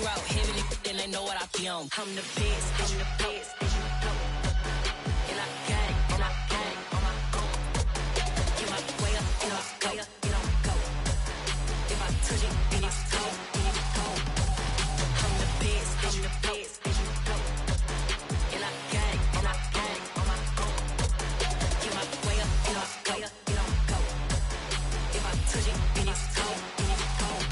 route heavily, then they know what I be on. I'm the best, I'm the best. And I got it, and I got it on my own. Get my way up, and I'll go, and I'll go. If I touch it, then it's cold, then it's cold. I'm the best, I'm the best. And I got it, and I got it on my own. Get my way up, and I'll go, and I'll go. If I touch it, then it's cold, then it's cold.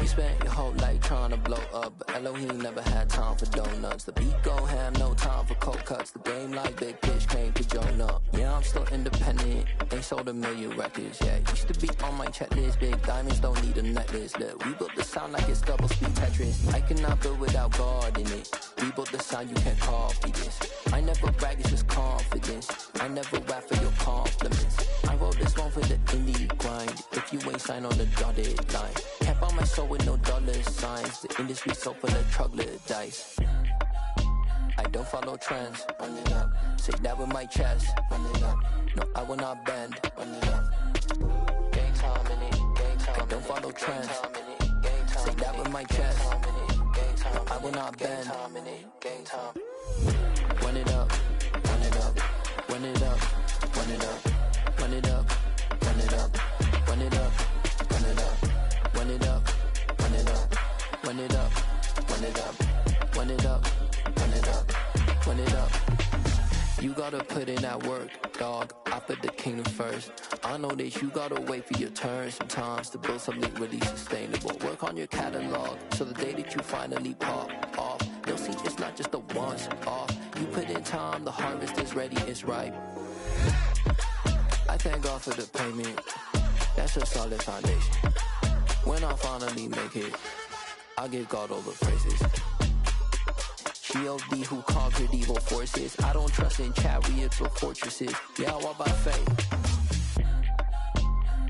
You spent your whole life trying to blow up, but Elohim never had time for donuts. The beat go ham, no time for cold cuts. The game like Big Fish came to Jonah. Yeah, I'm still independent, ain't sold a million records yet. Used to be on my checklist, big diamonds don't need a necklace. Look, we built the sound like it's double speed Tetris. I cannot build without God in it. We built the sound, you can't copy this. I never brag, it's just confidence. I never rap for your compliments. I wrote this one for the indie grind. If you ain't signed on the dotted line, can't buy my soul with no dollar signs. The industry so full of troglodytes. I don't follow trends. Run it up. Say that with my chest. Run it up. No, I will not bend. Run it up. Gang time in it. Gang time. I don't follow trends. Say that with my chest. No, I will not bend. Gang time. Run it up. Run it up. Run it up. Run it up. Run it up. Run it up. Run it up. Run it up. Run it up. Run it up. Run it up. Run it up. Run it up. Run it up. Run it up. You gotta put in that work, dog. I put the kingdom first. I know that you gotta wait for your turn sometimes to build something really sustainable. Work on your catalog, so the day that you finally pop off, you'll see it's not just a once off. You put in time, the harvest is ready, it's ripe. I thank God for the payment. That's a solid foundation. When I finally make it, I'll give God all the praises. G.O.D. who conquered evil forces. I don't trust in chariots or fortresses. Yeah, I walk by faith.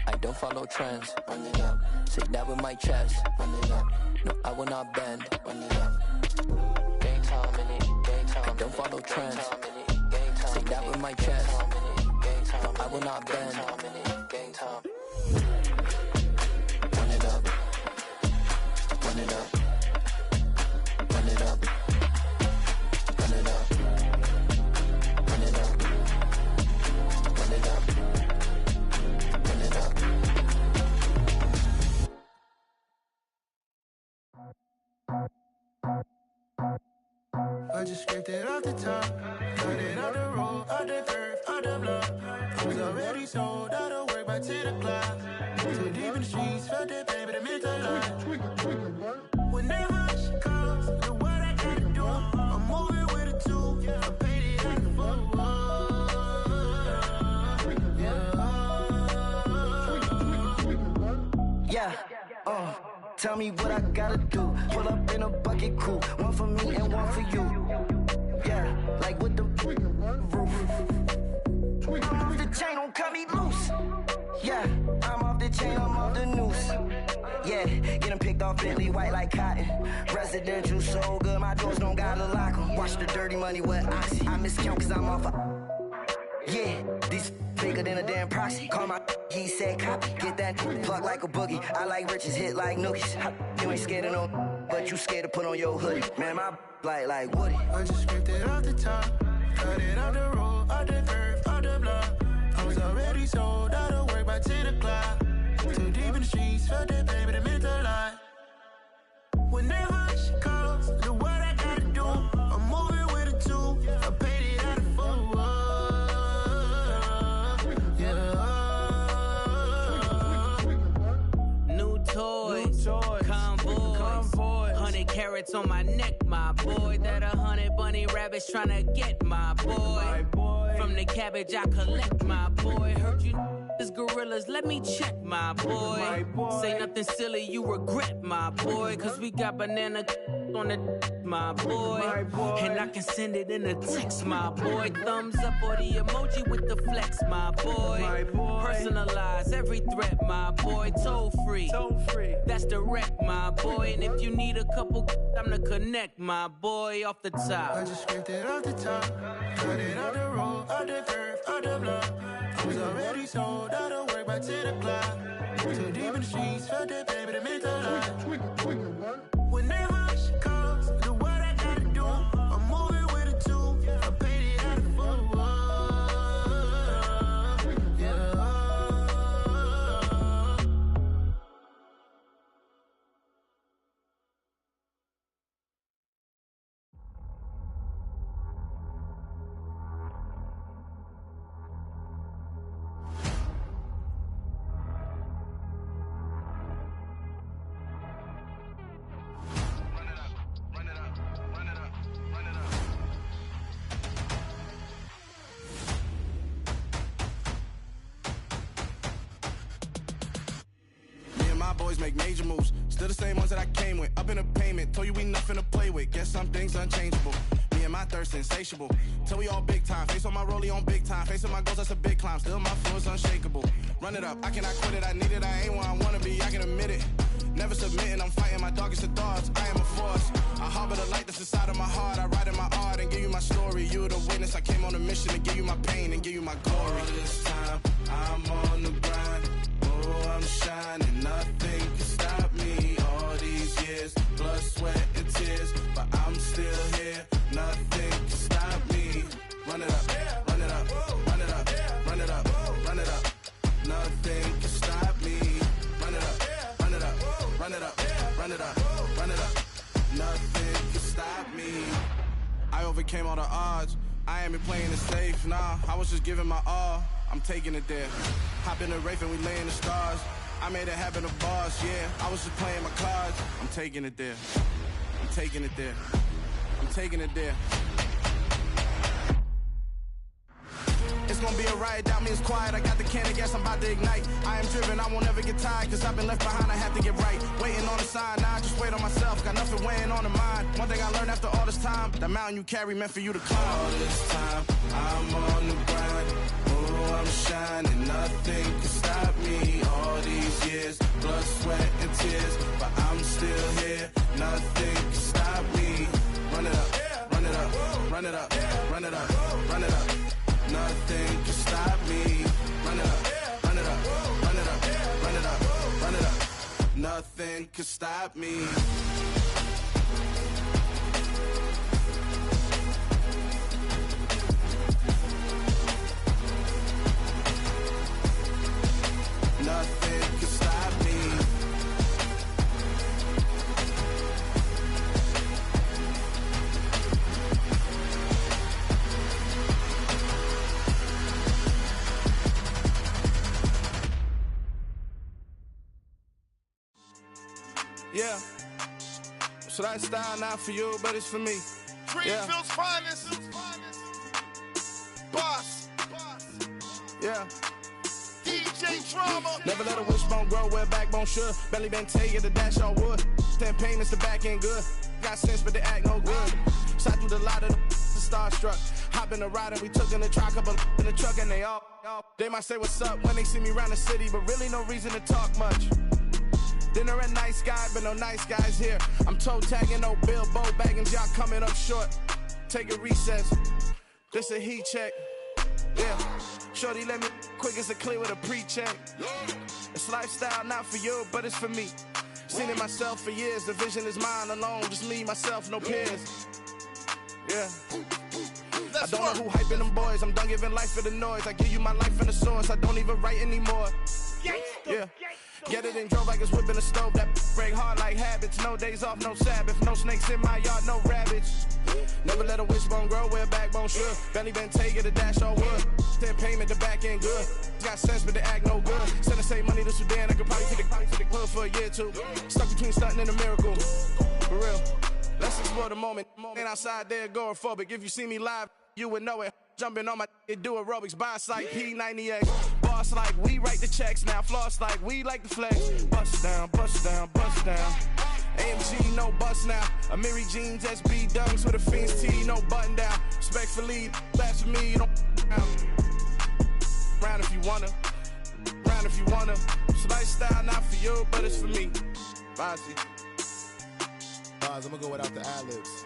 I don't follow trends. Run it up. Say that with my chest. Run it up. No, I will not bend. Run it up. Gang time in it. Gang time. I don't follow trends. Say that with my chest. No, I will not bend. Gang time. Run it up. Run it up. Run it up. Run it up. Run it up. Run it up. Run it up. I just scraped it off the top, cut it out the road, out the curve, out the block. I was already sold, out of work by 10 o'clock. Too deep in the streets, felt that baby, the mental lie. Whenever she calls, know what I gotta do. I'm moving with a two, I paid it out the full. Yeah, tell me what I gotta do. Pull up in a bucket crew, one for me and one for you. Yeah, like with the roof. I'm off the chain, don't cut me loose. Yeah, I'm off the chain, I'm off the noose. Yeah, get them picked off Bentley, white like cotton. Residential so good, my doors don't gotta lock them. Watch the dirty money with oxy. I miscount cause I'm off a... Yeah, these bigger than a damn proxy. Call my he said copy. Get that plug like a boogie. I like riches, hit like nookies. You ain't scared of no, but you scared to put on your hoodie. Man, my like Woody. I just scraped it off the top, cut it out the road, out the curve, out the block. I was already sold, out of work by 10 o'clock. Too deep in the streets, felt that baby, the mental lie. Whenever she calls, know what I gotta do. I'm moving with a two, I paid it out the full. New toys, convoy, 100 carats on my neck, my boy. That 100 bunny rabbits tryna get my boy. From the cabbage I collect, my boy. Heard you is gorillas, let me check, my boy. Say nothing silly, you regret, my boy. Cause we got banana on the my boy. And I can send it in a text, my boy. Thumbs up or the emoji with the flex, my boy. Personalize every threat, my boy. Toll free, that's direct, my boy. And if you need a couple, I'm to connect, my boy. Off the top, I just scraped it off the top, cut it out the road, out the curve, out the block. I was already sold out of work by 10 o'clock. Too deep in the streets, felt that baby, the mental lie. Whenever she calls, do what I gotta do. I'm moving with a two, I paid it out of full. Boys make major moves, still the same ones that I came with. Up in the payment, told you we nothing to play with. Guess some things unchangeable. Me and my thirst insatiable. Till we all big time. Face on my rollie on big time. Facing my goals, that's a big climb. Still my flow is unshakable. Run it up, I cannot quit it. I need it, I ain't where I wanna be. I can admit it. Never submitting, I'm fighting my darkest of thoughts. I am a force. I harbor the light that's inside of my heart. I write in my art and give you my story. You the witness. I came on a mission to give you my pain and give you my glory. All this time, I'm on the grind. Oh, I'm shining. Nothing can stop me. All these years, blood, sweat, and tears, but I'm still here. Nothing can stop me. Run it up, run it up, run it up, run it up, run it up. Nothing can stop me. Run it up, run it up, run it up, run it up, run it up. Nothing can stop me. I overcame all the odds. I ain't been playing it safe, nah. I was just giving my all. I'm taking it there. Hop in the Wraith and we lay in the stars. I made it happen to boss, yeah. I was just playing my cards. I'm taking it there. I'm taking it there. I'm taking it there. It's gonna be a riot, doubt me it's quiet. I got the can of gas, I'm about to ignite. I am driven, I won't ever get tired, cause I've been left behind, I have to get right. Waiting on the sign, now I just wait on myself. Got nothing weighing on the mind. One thing I learned after all this time, the mountain you carry meant for you to climb. All this time, I'm on the grind. Oh, I'm shining, nothing can stop me. All these years, blood, sweat, and tears, but I'm still here. Nothing can stop me. Run it up, run it up, run it up, run it up, run it up. Nothing can stop me. Run it up, run it up, run it up, run it up, run it up. Nothing can stop me. Nothing can stop me. Yeah. So that style not for you, but it's for me. Greenfield's finest. Boss. Yeah. DJ Drama. Never let a wishbone grow where a backbone should. Belly been taken to dash all wood. 10 payments, the back end good. Got sense, but they act no good. Shot through the lot of the starstruck. Hop in the ride and we took in the truck, up in the truck and they all. They might say what's up when they see me around the city, but really no reason to talk much. Dinner at Nice Guy, but no nice guys here. I'm toe tagging, no Bilbo bagging, y'all coming up short. Take a recess. This a heat check. Yeah. Shorty let me quick as a clear with a pre-check. It's lifestyle not for you, but it's for me. Seen it myself for years. The vision is mine alone. Just me, myself, no peers. Yeah. I don't know who hyping them boys. I'm done giving life for the noise. I give you my life in the source. I don't even write anymore. Yeah. Get it and drove like it's whipping a stove. That break hard like habits. No days off, no Sabbath. No snakes in my yard, no rabbits. Never let a wishbone grow where a backbone should. Belly been taken to dash all wood. 10 payment, the back end good. Got sense, but they act no good. Send the same money to Sudan. I could probably take the hood for a year or two. Stuck between stunting and a miracle. For real. Let's explore the moment. Ain't outside there agoraphobic. If you see me live, you would know it. Jumping on my do aerobics, boss like P90X. Boss like we write the checks now. Floss like we like the flex. Bust down, bust down, bust down. AMG, no bust now. Amiri jeans, SB dunks with a Fiends T, no button down. Respectfully, that's for me, you don't round if you wanna. Round if you wanna. It's lifestyle not for you, but it's for me. Bossy. I'm gonna go without the ad-libs.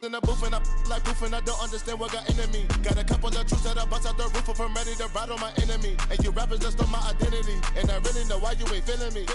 In the booth and up like proof and I don't understand what got into me. Got a couple of truths that I bust out the roof if I'm ready to ride on my enemy. And you rappers just stole my identity, and I really know why you ain't feeling me.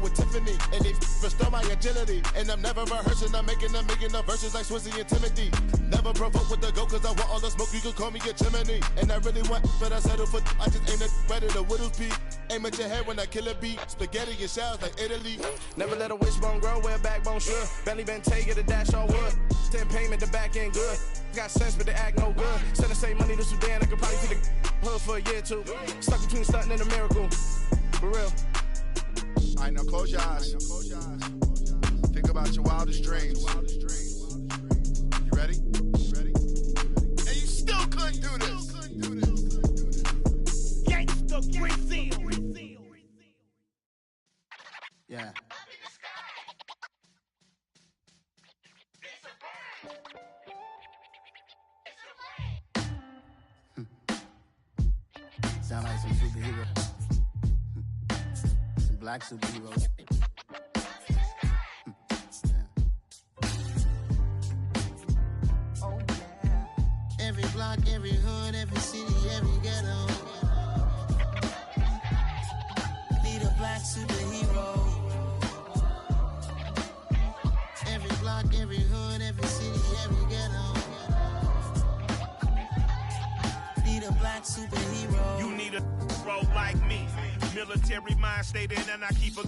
With Tiffany, and they restore my agility. And I'm never rehearsing, I'm making the verses like Swizzy and Timothy. Never provoke with the go, cause I want all the smoke, you can call me a chimney. And I really want, but I settle for, I just aim it ready to whittles beat. Aim at your head when I kill a beat. Spaghetti and shells like Italy. Never let a wishbone grow where a backbone should. Belly been take it, a dash all wood. 10 payment, the back end good. Got sense, but they act no good. Send the same money to Sudan, I could probably see the hood for a year or two. Stuck between stunting and a miracle. For real. Alright, now close your eyes. Think about your wildest dreams. You ready? And you still couldn't do this. Gangsta Brazil. Yeah. Sound like some superheroes. Some black superheroes. Oh, yeah. Every block, every hood, every city, every ghetto. Need a black superhero. Every block, every hood, every city, every ghetto. Need a black superhero. You need a bro like me. Military mind stated, and I keep a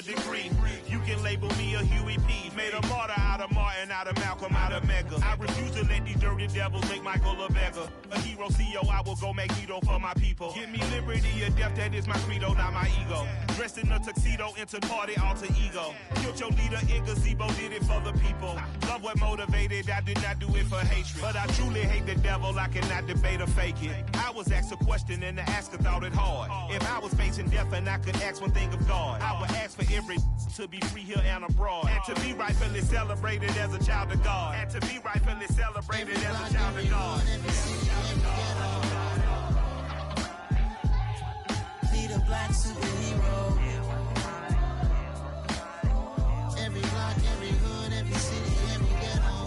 degree. You can label me a Huey P. Made a martyr out of Martin, out of Malcolm, out of Mega. I refuse to let these dirty devils make Michael a beggar. A hero CEO, I will go Magneto for my people. Give me liberty or death, that is my credo, not my ego. Dressed in a tuxedo, into party alter ego. Killed your leader in gazebo, did it for the people. Love what motivated, I did not do it for hatred. But I truly hate the devil, I cannot debate or fake it. I was asked a question and the asker thought it hard. If I was facing death and I could ask one thing of God, I would ask for every to be free here and abroad, and to be rightfully celebrated as a child of God, and to be rightfully celebrated as a child of God. Need a black superhero. Every block, every hood, every city, every ghetto.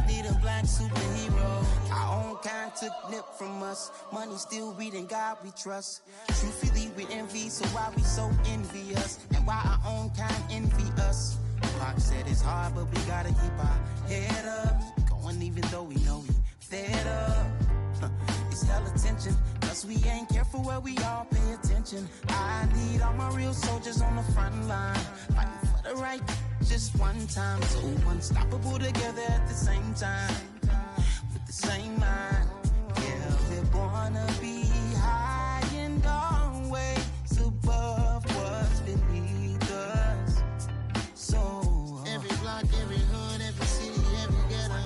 Need a black superhero. Our own kind took nip from us. Money still reading God we trust. Truthfully we envy, so why we so envious? And why our own kind envy us? Pop said it's hard, but we gotta keep our head up. Going even though we know we fed up. It's hella tension, cause we ain't careful where we all pay attention. I need all my real soldiers on the front line, fighting for the right just one time. So unstoppable together at the same time, with the same mind. Yeah, we're born to be high and always above what's beneath us. So every block, every hood, every city, every ghetto.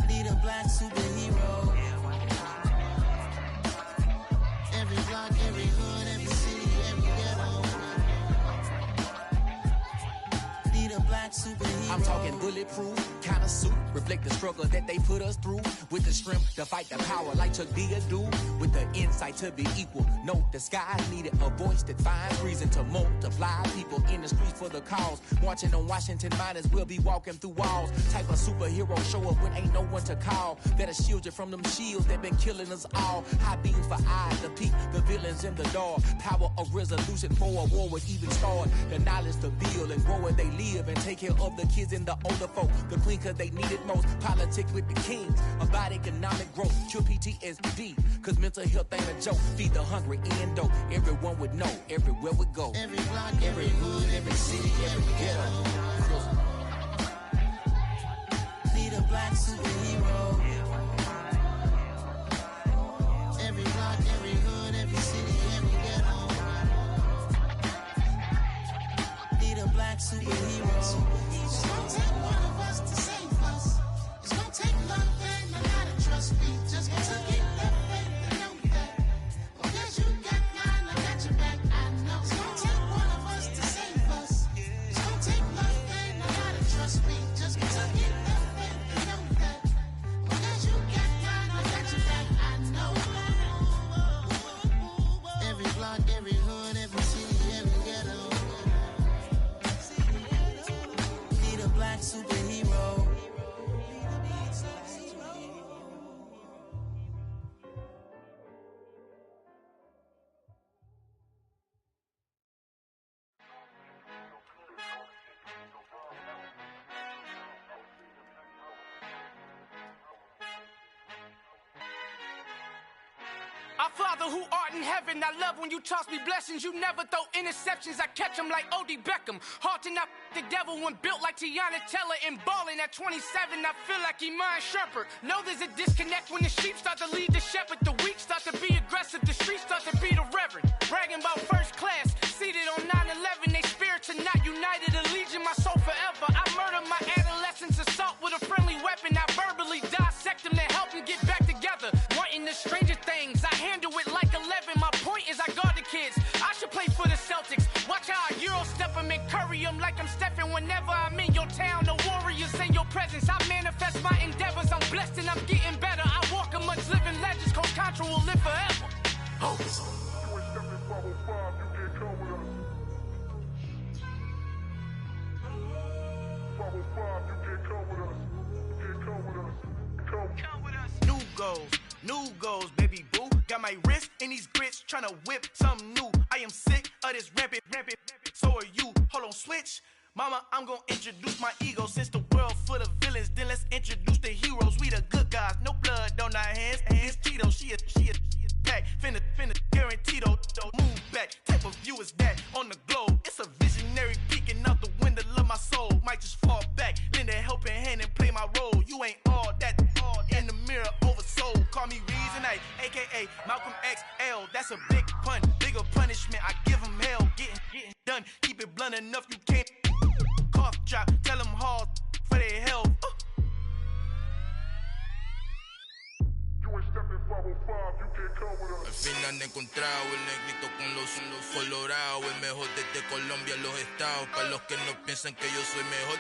Need a black superhero. Every block, every hood, every city, every ghetto. Need a black superhero. I'm talking bulletproof kind of suit, reflect the struggle that they put us through, with the strength to fight the power like Chuck D do, with the insight to be equal. No, the sky needed a voice that finds reason to multiply people in the streets for the cause. Marching on Washington miners, we'll be walking through walls. Type of superhero show up when ain't no one to call. That'll shield you from them shields that been killing us all. High beams for eyes to peek the villains in the dark. Power of resolution for a war would even start. The knowledge to build and grow where they live and take care of the kids and the older folk. The queen cause they need it most. Politics with the kings about economic growth. Cure PTSD cause mental health ain't a joke. Feed the hungry and dope. Everyone would know everywhere we go. Every block, every hood, every city, every ghetto. Need a black superhero. Every block, every hood, every city, every ghetto. Need a black superhero. It's gonna take one of us to save us. It's gonna take love and a lot of trust. We just gotta get that faith and know that. Because you got mine, I got your back, I know. It's gonna take one of us to save us. It's gonna take love and a lot of trust. We just gotta get that faith and know that. Father who art in heaven, I love when you toss me blessings. You never throw interceptions, I catch them like O.D. Beckham. Hard to not the devil when built like Tiana Teller. And balling at 27, I feel like Iman Shumpert. Know there's a disconnect when the sheep start to lead the shepherd. The weak start to be aggressive, the streets start to be the reverend. Bragging about first class, seated on 9/11. They spirits are not united, a legion, my soul forever. I murder my adolescence, assault with a friendly weapon. I verbally dissect them to help them get back together. Wanting the stranger things, I handle it like 11. My point is I guard the kids. I should play for the Celtics. Watch how I Euro step them and curry them like I'm Stephen. Whenever I'm in your town, the Warriors in your presence. I manifest my endeavors. I'm blessed and I'm getting better. I walk amongst living legends. Coach Contra will live forever. Oh. New goals, baby boo. Got my wrist in these grits, tryna whip something new. I am sick of this rampant. So are you. Hold on, switch. Mama, I'm gonna introduce my ego. Since the world full of villains, then let's introduce the heroes. We the good guys, no blood on our hands. Hands Cheeto, she a pack. Finna, guaranteed don't move back. Type of view is that on the globe? It's a visionary peeking out the window of my soul. Might just fall back, lend a helping hand and play my role. You ain't all that in the mirror oversold. Call me Reason A, aka Malcolm XL. That's a big pun, bigger punishment. I give him hell, getting done. Keep it blunt enough, you can't cough drop. Tell them hard for their health. Al final he encontrado el negrito con los colorados, el mejor desde Colombia a los estados. Para los que no piensan que yo soy mejor,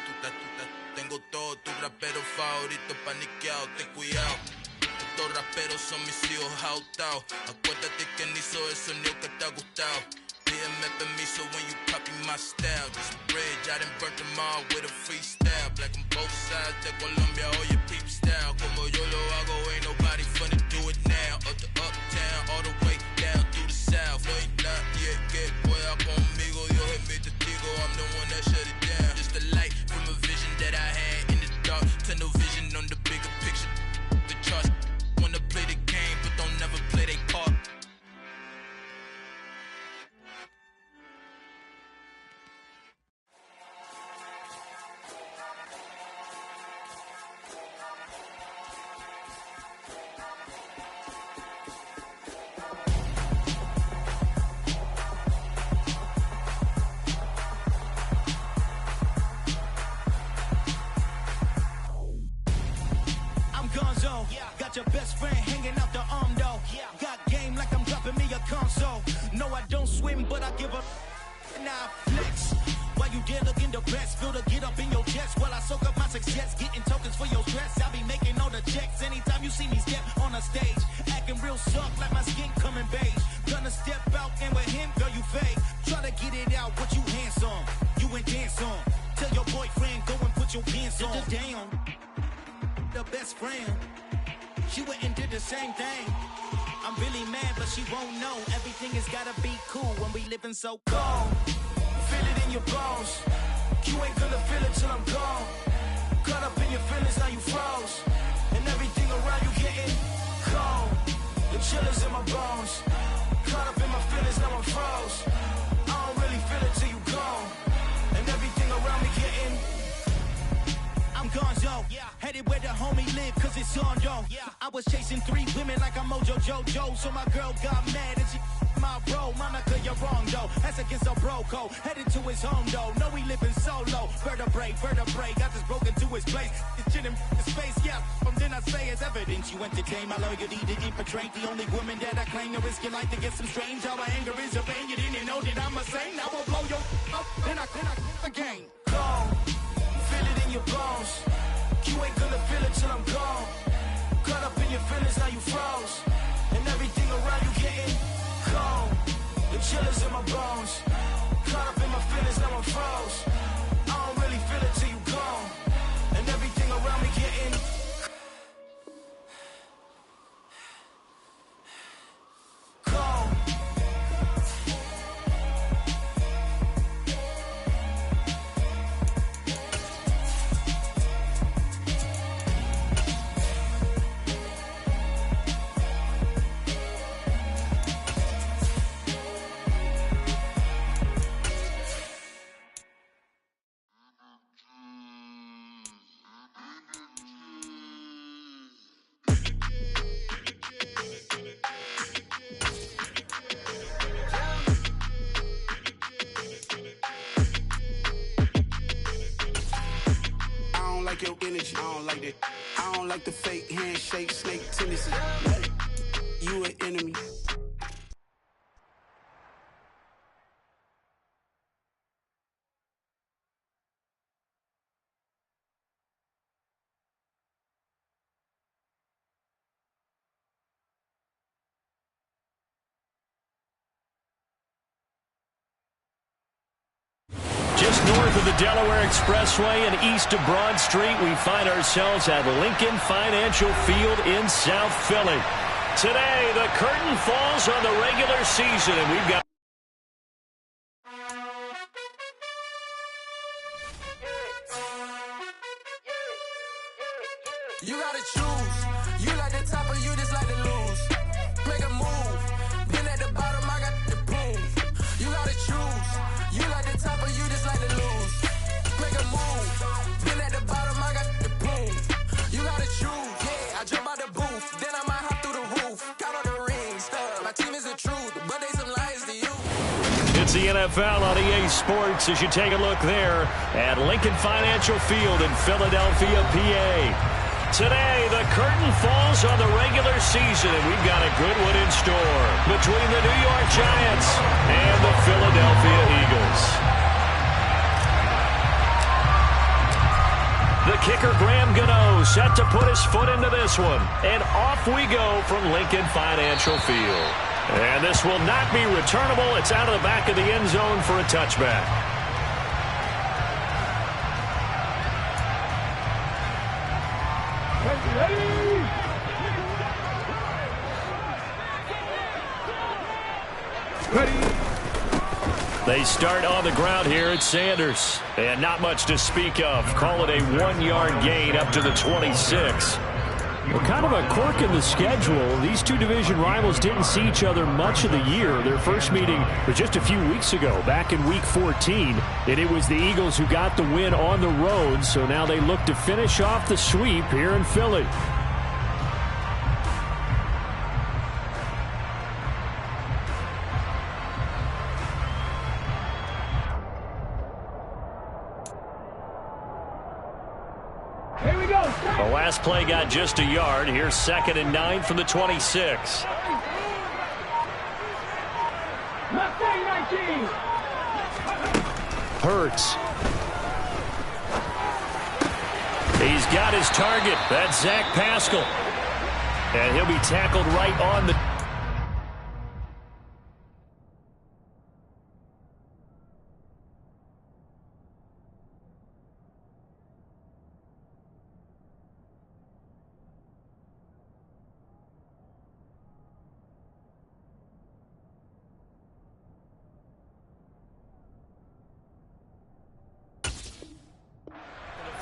tengo todo, tu rapero favorito paniqueado, ten cuidado. Estos raperos son mis hijos jautados. Acuérdate que ni hizo el sonido que te ha gustado. Pídeme permiso when you copy my style. This bridge, I done burnt them all with a freestyle. Black on both sides de Colombia, oye peep style. Como yo lo hago, ain't nobody finna do it now. Up the uptown, all the way down through the south. No ain't not yet, que pueda conmigo. Dios es mi testigo, I'm the one that shut it down. Just a light from a vision that I had in the dark. Tunnel vision on the bigger picture. The charts wanna play the game, but don't never play their part. Got your best friend hanging out the arm though. Got game like I'm dropping me a console. No, I don't swim, but I give a now flex. While you there looking the best, feel the get up in your chest while I soak up my success, getting tokens for your stress. I be making all the checks anytime you see me step on a stage, acting real soft like my skin coming beige. Gonna step out and with him, girl, you fake. Try to get it out, what you handsome, you ain't dance on. Tell your boyfriend go and put your pants on. Damn, the best friend. She went and did the same thing. I'm really mad, but she won't know. Everything has gotta be cool when we living so cold. Feel it in your bones. You ain't gonna feel it till I'm gone. Caught up in your feelings, now you froze. And everything around you getting cold. The chillers in my bones. Caught up in my feelings, now I'm froze. I don't really feel it till you gone. And everything around me getting I'm gonzo, headed where the homie live, cause it's on, yo. I was chasing 3 women like I'm Mojo Jojo, so my girl got mad and she my bro. Monica, you're wrong, though. That's against a bro code. Headed to his home, though. No, he living solo. Vertebrae, got this broken to his place. It's chilling his face, yeah. From then I say it's evidence you entertain my loyalty to infiltrate. The only woman that I claim to risk your life to get some strange. How my anger is a pain. You didn't know that I'm a saint. I will blow your up, then I again. Gone. Feel it in your bones. You ain't gonna feel it till I'm gone. Caught up in your feelings, now you froze. And everything around you getting cold. The chillers in my bones. Caught up in my feelings, now I'm froze. I don't really feel it till you gone. And everything around me getting cold. check your energy. I don't like that. I don't like the fake handshake, snake tendency. You an enemy. Just north of the Delaware Expressway and east of Broad Street, we find ourselves at Lincoln Financial Field in South Philly. Today, the curtain falls on the regular season, and we've got... You gotta choose. You like the top or you just like to lose. Make a move. Been at the bottom, I got the prove. You gotta choose. You like the top or you just like to lose. Make a move. Been at the bottom, I got the prove. You gotta choose. Yeah, I jump out the booth. Then I might hop through the roof. Count all the rings. My team is the truth, but they some lies to you. It's the NFL on EA Sports as you take a look there at Lincoln Financial Field in Philadelphia, PA. Today, the curtain falls on the regular season, and we've got a good one in store between the New York Giants and the Philadelphia Eagles. The kicker, Graham Gano, set to put his foot into this one. And off we go from Lincoln Financial Field. And this will not be returnable. It's out of the back of the end zone for a touchback. They start on the ground here at Sanders. And not much to speak of. Call it a 1-yard gain up to the 26. Well, kind of a quirk in the schedule. These two division rivals didn't see each other much of the year. Their first meeting was just a few weeks ago, back in Week 14. And it was the Eagles who got the win on the road. So now they look to finish off the sweep here in Philly. The last play got just a yard. Here's 2nd and 9 from the 26. Hurts. He's got his target. That's Zach Pascal. And he'll be tackled right on the...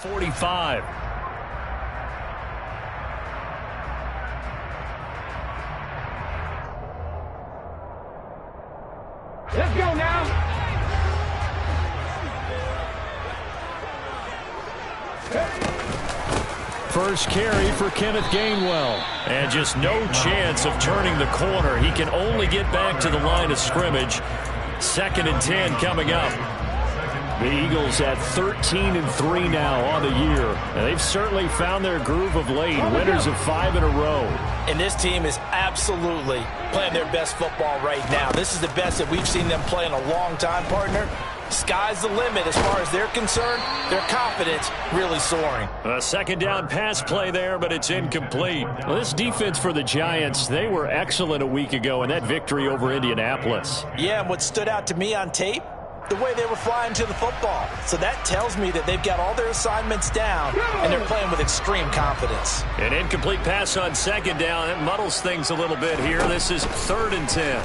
.45. Let's go now. First carry for Kenneth Gainwell. And just no chance of turning the corner. He can only get back to the line of scrimmage. 2nd and 10 coming up. The Eagles at 13-3 now on the year. And they've certainly found their groove of late. Winners of 5 in a row. And this team is absolutely playing their best football right now. This is the best that we've seen them play in a long time, partner. Sky's the limit as far as they're concerned. Their confidence really soaring. A 2nd down pass play there, but it's incomplete. Well, this defense for the Giants, they were excellent a week ago in that victory over Indianapolis. Yeah, and what stood out to me on tape, the way they were flying to the football. So that tells me that they've got all their assignments down, and they're playing with extreme confidence. An incomplete pass on 2nd down. It muddles things a little bit here. This is 3rd and 10.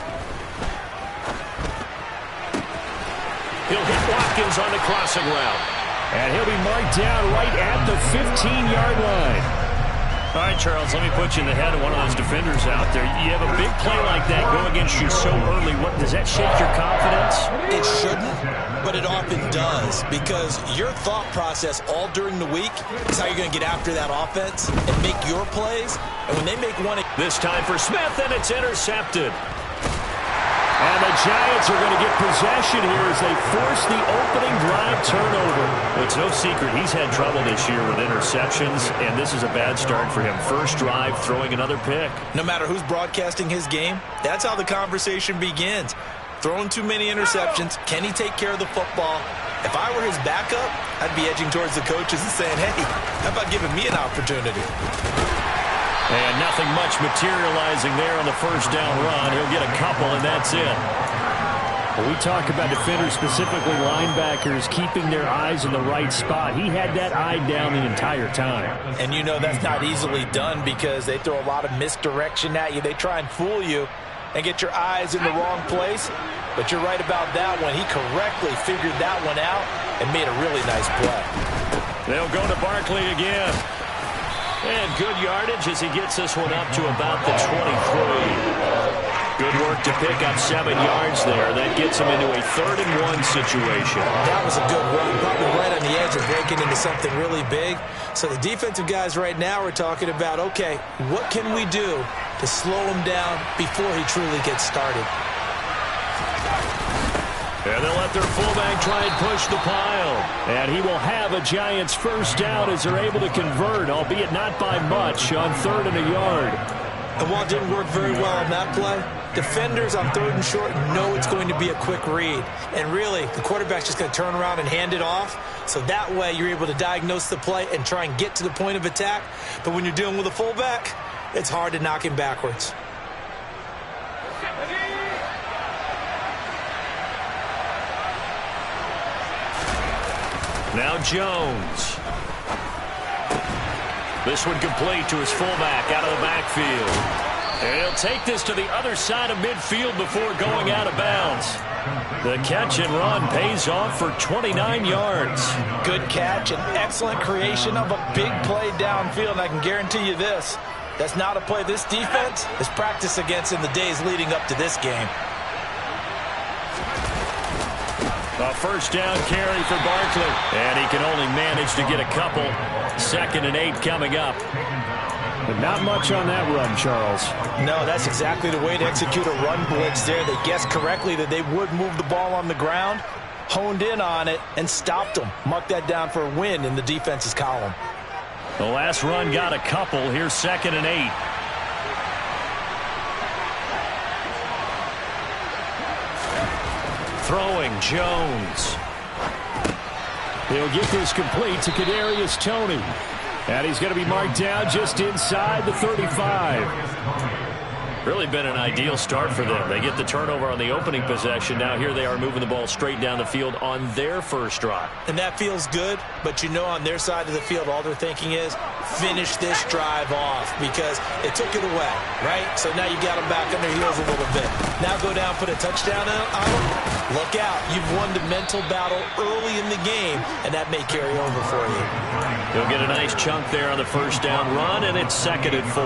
He'll hit Watkins on the crossing route. And he'll be marked down right at the 15-yard line. All right, Charles, let me put you in the head of one of those defenders out there. You have a big play like that go against you so early. What, does that shake your confidence? It shouldn't, but it often does, because your thought process all during the week is how you're going to get after that offense and make your plays. And when they make one... This time for Smith, and it's intercepted. And And the Giants are going to get possession here as they force the opening drive turnover. It's no secret he's had trouble this year with interceptions, and this is a bad start for him. First drive, throwing another pick. No matter who's broadcasting his game, that's how the conversation begins. Throwing too many interceptions. Can he take care of the football? If I were his backup, I'd be edging towards the coaches and saying, hey, how about giving me an opportunity? And nothing much materializing there on the first down run. He'll get a couple, and that's it. When we talk about defenders, specifically linebackers, keeping their eyes in the right spot, he had that eye down the entire time. And you know that's not easily done because they throw a lot of misdirection at you. They try and fool you and get your eyes in the wrong place. But you're right about that one. He correctly figured that one out and made a really nice play. They'll go to Barkley again. And good yardage as he gets this one up to about the 23. Good work to pick up 7 yards there. That gets him into a 3rd-and-1 situation. That was a good run, probably right on the edge of breaking into something really big. So the defensive guys right now are talking about, okay, what can we do to slow him down before he truly gets started? And they'll let their fullback try and push the pile. And he will have a Giants first down as they're able to convert, albeit not by much, on 3rd and a yard. And while it didn't work very well on that play, defenders on 3rd and short know it's going to be a quick read. And really, the quarterback's just going to turn around and hand it off. So that way, you're able to diagnose the play and try and get to the point of attack. But when you're dealing with a fullback, it's hard to knock him backwards. Now Jones. This one complete to his fullback out of the backfield. And he'll take this to the other side of midfield before going out of bounds. The catch and run pays off for 29 yards. Good catch and excellent creation of a big play downfield. And I can guarantee you this, that's not a play this defense has practiced against in the days leading up to this game. A first down carry for Barkley. And he can only manage to get a couple. 2nd and 8 coming up. But not much on that run, Charles. No, that's exactly the way to execute a run blitz there. They guessed correctly that they would move the ball on the ground, honed in on it, and stopped them. Mark that down for a win in the defense's column. The last run got a couple. Here's 2nd and 8. Throwing Jones. He'll get this complete to Kadarius Toney. And he's going to be marked down just inside the 35. Really been an ideal start for them. They get the turnover on the opening possession. Now here they are moving the ball straight down the field on their first drive. And that feels good, but you know on their side of the field all they're thinking is finish this drive off because they took it away, right? So now you got them back on their heels a little bit. Now go down, put a touchdown on them. Look out. You've won the mental battle early in the game, and that may carry over for you. He'll get a nice chunk there on the first down run, and it's 2nd and 4.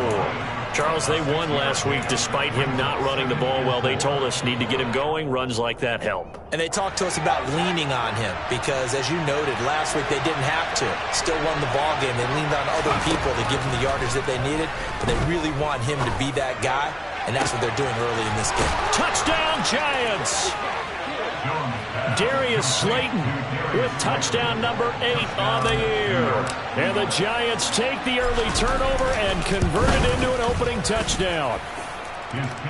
Charles, they won last week despite him not running the ball well. They told us need to get him going. Runs like that help. And they talked to us about leaning on him because, as you noted, last week they didn't have to. Still won the ball game. They leaned on other people to give them the yardage that they needed, but they really want him to be that guy, and that's what they're doing early in this game. Touchdown, Giants! Darius Slayton with touchdown number 8 on the year. And the Giants take the early turnover and convert it into an opening touchdown.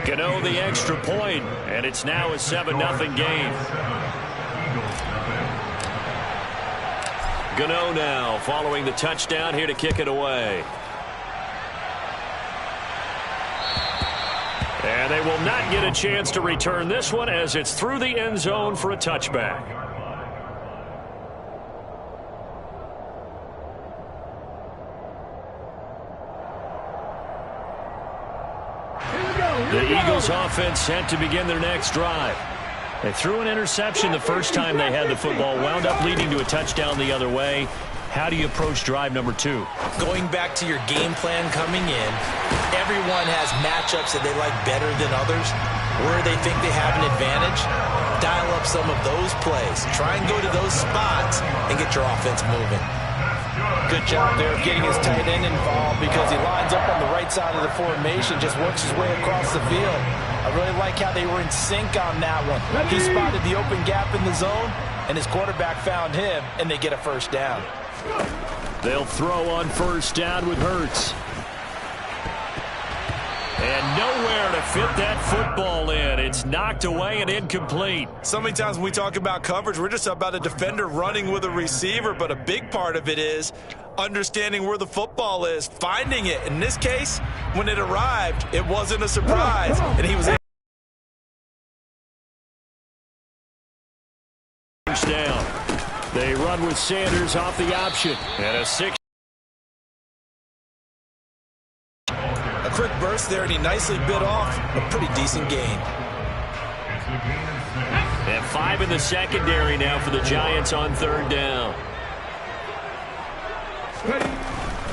Gano the extra point, and it's now a 7-0 game. Gano now following the touchdown here to kick it away. And they will not get a chance to return this one as it's through the end zone for a touchback. The Eagles offense set to begin their next drive. They threw an interception the first time they had the football, wound up leading to a touchdown the other way. How do you approach drive number 2? Going back to your game plan coming in, everyone has matchups that they like better than others. Where they think they have an advantage, dial up some of those plays. Try and go to those spots and get your offense moving. Good job there of getting his tight end involved because he lines up on the right side of the formation, just works his way across the field. I really like how they were in sync on that one. He spotted the open gap in the zone, and his quarterback found him, and they get a first down. They'll throw on first down with Hurts. And nowhere to fit that football in. It's knocked away and incomplete. So many times when we talk about coverage, we're just about a defender running with a receiver, but a big part of it is understanding where the football is, finding it. In this case, when it arrived, it wasn't a surprise, and he was able to first down. They run with Sanders off the option. And a 6. A quick burst there, and he nicely bit off a pretty decent gain. And 5 in the secondary now for the Giants on third down.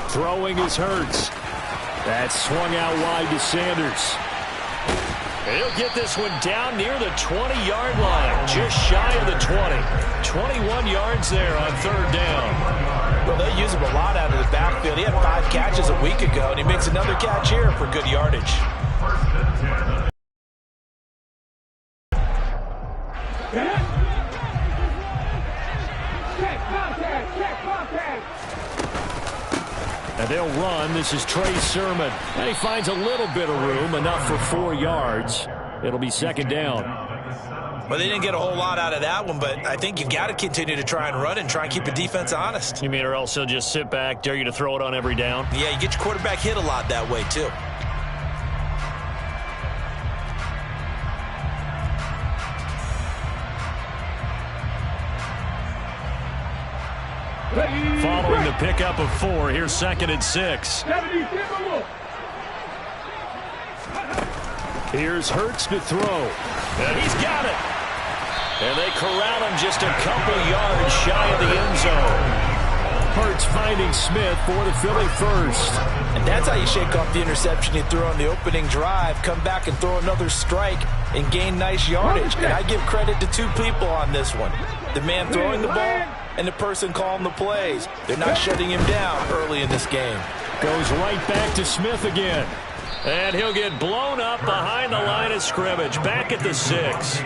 Throwing is Hurts. That's swung out wide to Sanders. He'll get this one down near the 20-yard line, just shy of the 20. 21 yards there on third down. Well, they use him a lot out of the backfield. He had 5 catches a week ago, and he makes another catch here for good yardage. And they'll run. This is Trey Sermon. And he finds a little bit of room, enough for 4 yards. It'll be second down. Well, they didn't get a whole lot out of that one, but I think you've got to continue to try and run and try and keep the defense honest. You mean or else he'll just sit back, dare you to throw it on every down? Yeah, you get your quarterback hit a lot that way, too. Following the pickup of 4, here's 2nd and 6. Here's Hurts to throw. And he's got it. And they corral him just a couple yards shy of the end zone. Hurts finding Smith for the Philly first. And that's how you shake off the interception you threw on the opening drive. Come back and throw another strike and gain nice yardage. And I give credit to 2 people on this one. The man throwing the ball and the person calling the plays. They're not shutting him down early in this game. Goes right back to Smith again. And he'll get blown up behind the line of scrimmage, back at the 6.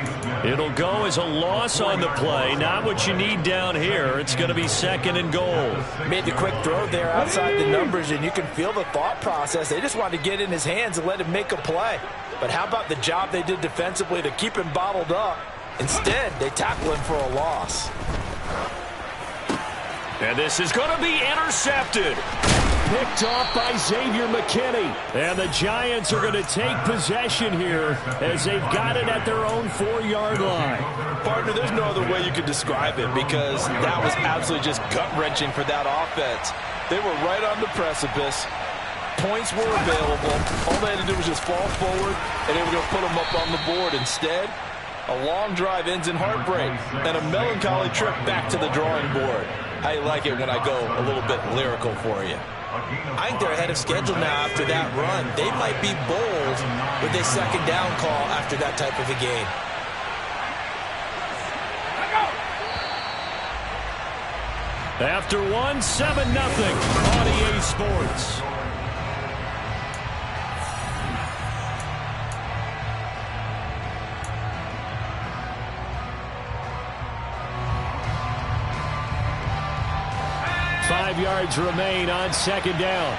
It'll go as a loss on the play. Not what you need down here. It's going to be 2nd and goal. Made the quick throw there outside the numbers, and you can feel the thought process. They just wanted to get in his hands and let him make a play. But how about the job they did defensively to keep him bottled up? Instead, they tackle him for a loss. And this is going to be intercepted. Picked off by Xavier McKinney. And the Giants are going to take possession here as they've got it at their own 4-yard line. Partner, there's no other way you could describe it because that was absolutely just gut-wrenching for that offense. They were right on the precipice. Points were available. All they had to do was just fall forward, and they were going to put them up on the board. Instead, a long drive ends in heartbreak and a melancholy trip back to the drawing board. How you like it when I go a little bit lyrical for you? I think they're ahead of schedule now after that run. They might be bold with a 2nd down call after that type of a game. After 1, 7-0 on EA Sports. Yards remain on 2nd down.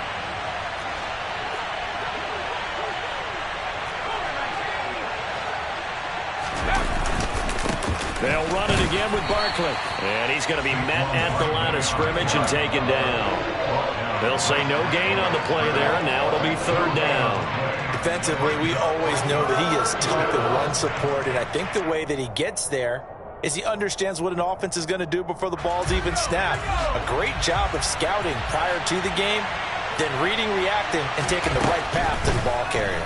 They'll run it again with Barkley. And he's going to be met at the line of scrimmage and taken down. They'll say no gain on the play there, and now it'll be 3rd down. Defensively, we always know that he is tough in run support, and I think the way that he gets there is he understands what an offense is going to do before the ball's even snapped. A great job of scouting prior to the game, then reading, reacting, and taking the right path to the ball carrier.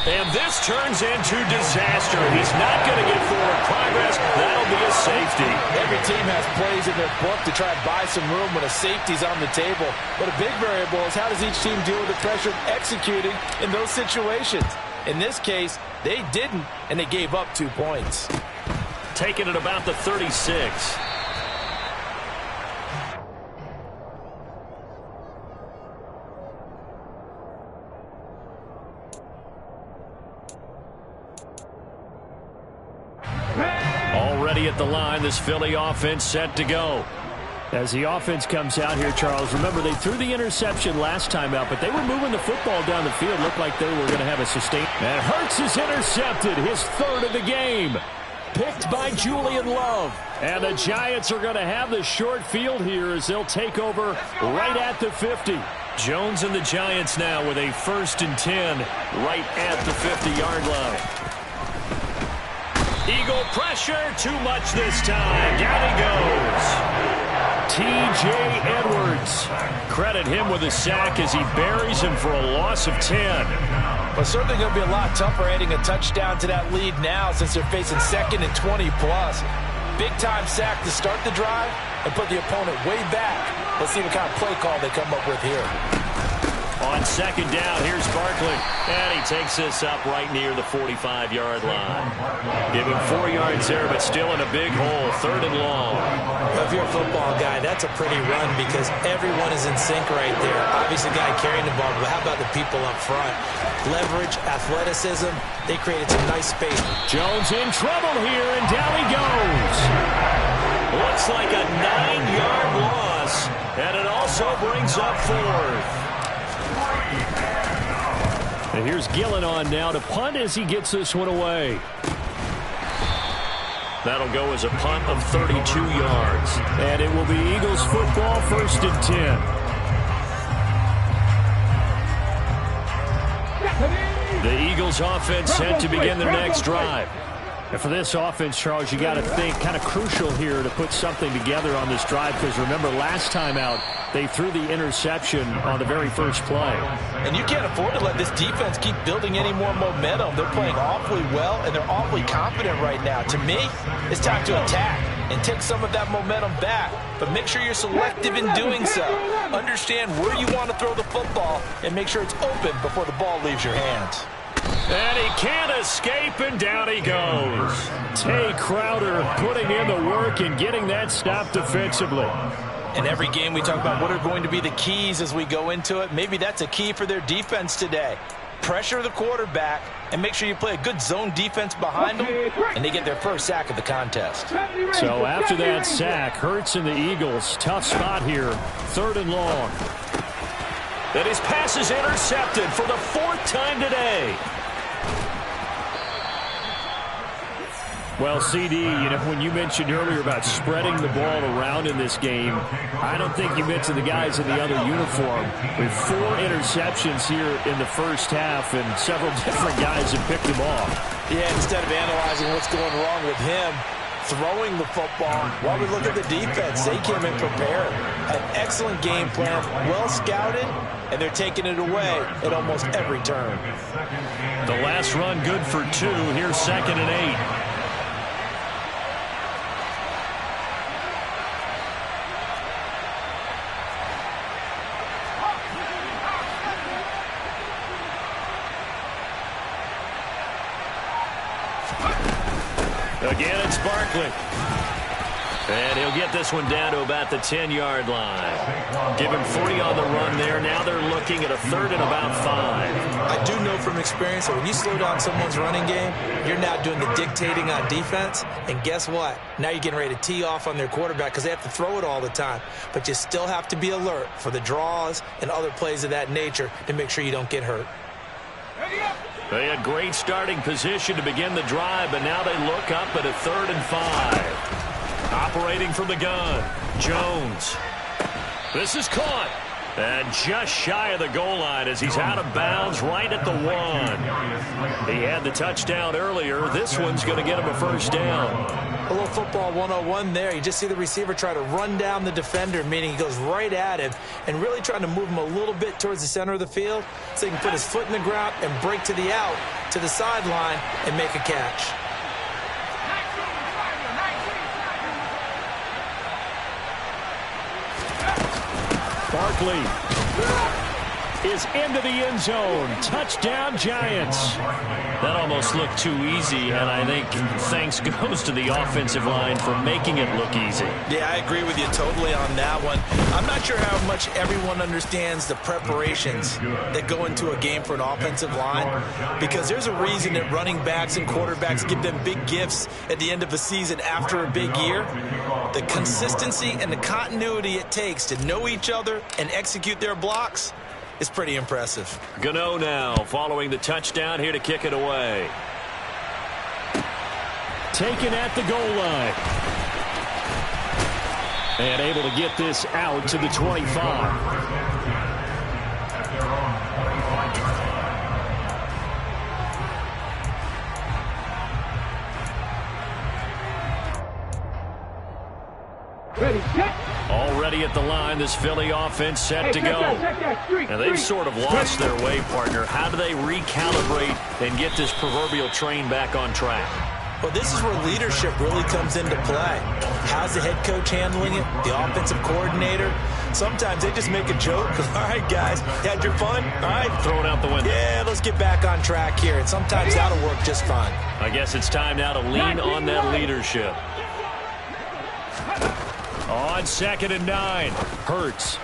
And this turns into disaster. He's not going to get forward progress. That'll be a safety. Every team has plays in their book to try and buy some room when a safety's on the table. But a big variable is how does each team deal with the pressure of executing in those situations? In this case, they didn't, and they gave up 2 points. Taking it about the 36. at the line. This Philly offense set to go. As the offense comes out here, Charles, remember they threw the interception last time out, but they were moving the football down the field. Looked like they were going to have a sustained. And Hurts is intercepted, his third of the game. Picked by Julian Love. And the Giants are going to have the short field here as they'll take over right at the 50. Jones and the Giants now with a 1st and 10 right at the 50-yard line. Eagle pressure, too much this time. Down he goes. T.J. Edwards. Credit him with a sack as he buries him for a loss of 10. Well, certainly going to be a lot tougher adding a touchdown to that lead now since they're facing 2nd and 20-plus. Big-time sack to start the drive and put the opponent way back. Let's see what kind of play call they come up with here. On 2nd down, here's Barkley. And he takes this up right near the 45-yard line. Give him 4 yards there, but still in a big hole. 3rd and long. If you're a football guy, that's a pretty run because everyone is in sync right there. Obviously, the guy carrying the ball, but how about the people up front? Leverage, athleticism, they created some nice space. Jones in trouble here, and down he goes. Looks like a 9-yard loss, and it also brings up 4th. And here's Gillen on now to punt as he gets this one away. That'll go as a punt of 32 yards. And it will be Eagles football, 1st and 10. The Eagles offense set to begin their next drive. And for this offense, Charles, you got to think kind of crucial here to put something together on this drive because remember last time out they threw the interception on the very first play. And you can't afford to let this defense keep building any more momentum. They're playing awfully well and they're awfully confident right now. To me, it's time to attack and take some of that momentum back. But make sure you're selective in doing so. Understand where you want to throw the football and make sure it's open before the ball leaves your hands. And he can't escape, and down he goes. Tay Crowder putting in the work and getting that stop defensively. In every game we talk about what are going to be the keys as we go into it. Maybe that's a key for their defense today. Pressure the quarterback and make sure you play a good zone defense behind them, and they get their first sack of the contest. So after that sack, Hurts and the Eagles, tough spot here, 3rd and long. That his pass is intercepted for the 4th time today. Well, CD, you know, when you mentioned earlier about spreading the ball around in this game, I don't think you mentioned the guys in the other uniform. With 4 interceptions here in the first half, and several different guys have picked them off. Yeah, instead of analyzing what's going wrong with him, throwing the football, while we look at the defense, they came in prepared. An excellent game plan, well scouted, and they're taking it away at almost every turn. The last run good for 2. Here's 2nd and 8. Again, it's Barkley. And he'll get this one down to about the 10-yard line. Give him 3 on the run there. Now they're looking at a 3rd and about 5. I do know from experience that when you slow down someone's running game, you're now doing the dictating on defense. And guess what? Now you're getting ready to tee off on their quarterback because they have to throw it all the time. But you still have to be alert for the draws and other plays of that nature to make sure you don't get hurt. They had great starting position to begin the drive, but now they look up at a 3rd and 5. Operating from the gun, Jones. This is caught. And just shy of the goal line as he's out of bounds right at the 1. He had the touchdown earlier. This one's going to get him a 1st down. A little football 101 there. You just see the receiver try to run down the defender, meaning he goes right at him and really trying to move him a little bit towards the center of the field so he can put his foot in the ground and break to the out, to the sideline, and make a catch. Barkley. is into the end zone. Touchdown, Giants. That almost looked too easy, and I think thanks goes to the offensive line for making it look easy. Yeah, I agree with you totally on that one. I'm not sure how much everyone understands the preparations that go into a game for an offensive line, because there's a reason that running backs and quarterbacks give them big gifts at the end of a season after a big year. The consistency and the continuity it takes to know each other and execute their blocks is pretty impressive. Gano now following the touchdown, here to kick it away. Taken at the goal line. And able to get this out to the 25. Already at the line, this Philly offense set to go. And they've sort of lost their way, partner. How do they recalibrate and get this proverbial train back on track? Well, this is where leadership really comes into play. How's the head coach handling it? The offensive coordinator? Sometimes they just make a joke. All right, guys, had your fun? All right. Throw it out the window. Yeah, let's get back on track here. And sometimes that'll work just fine. I guess it's time now to lean on that leadership. On 2nd and 9, Hurts.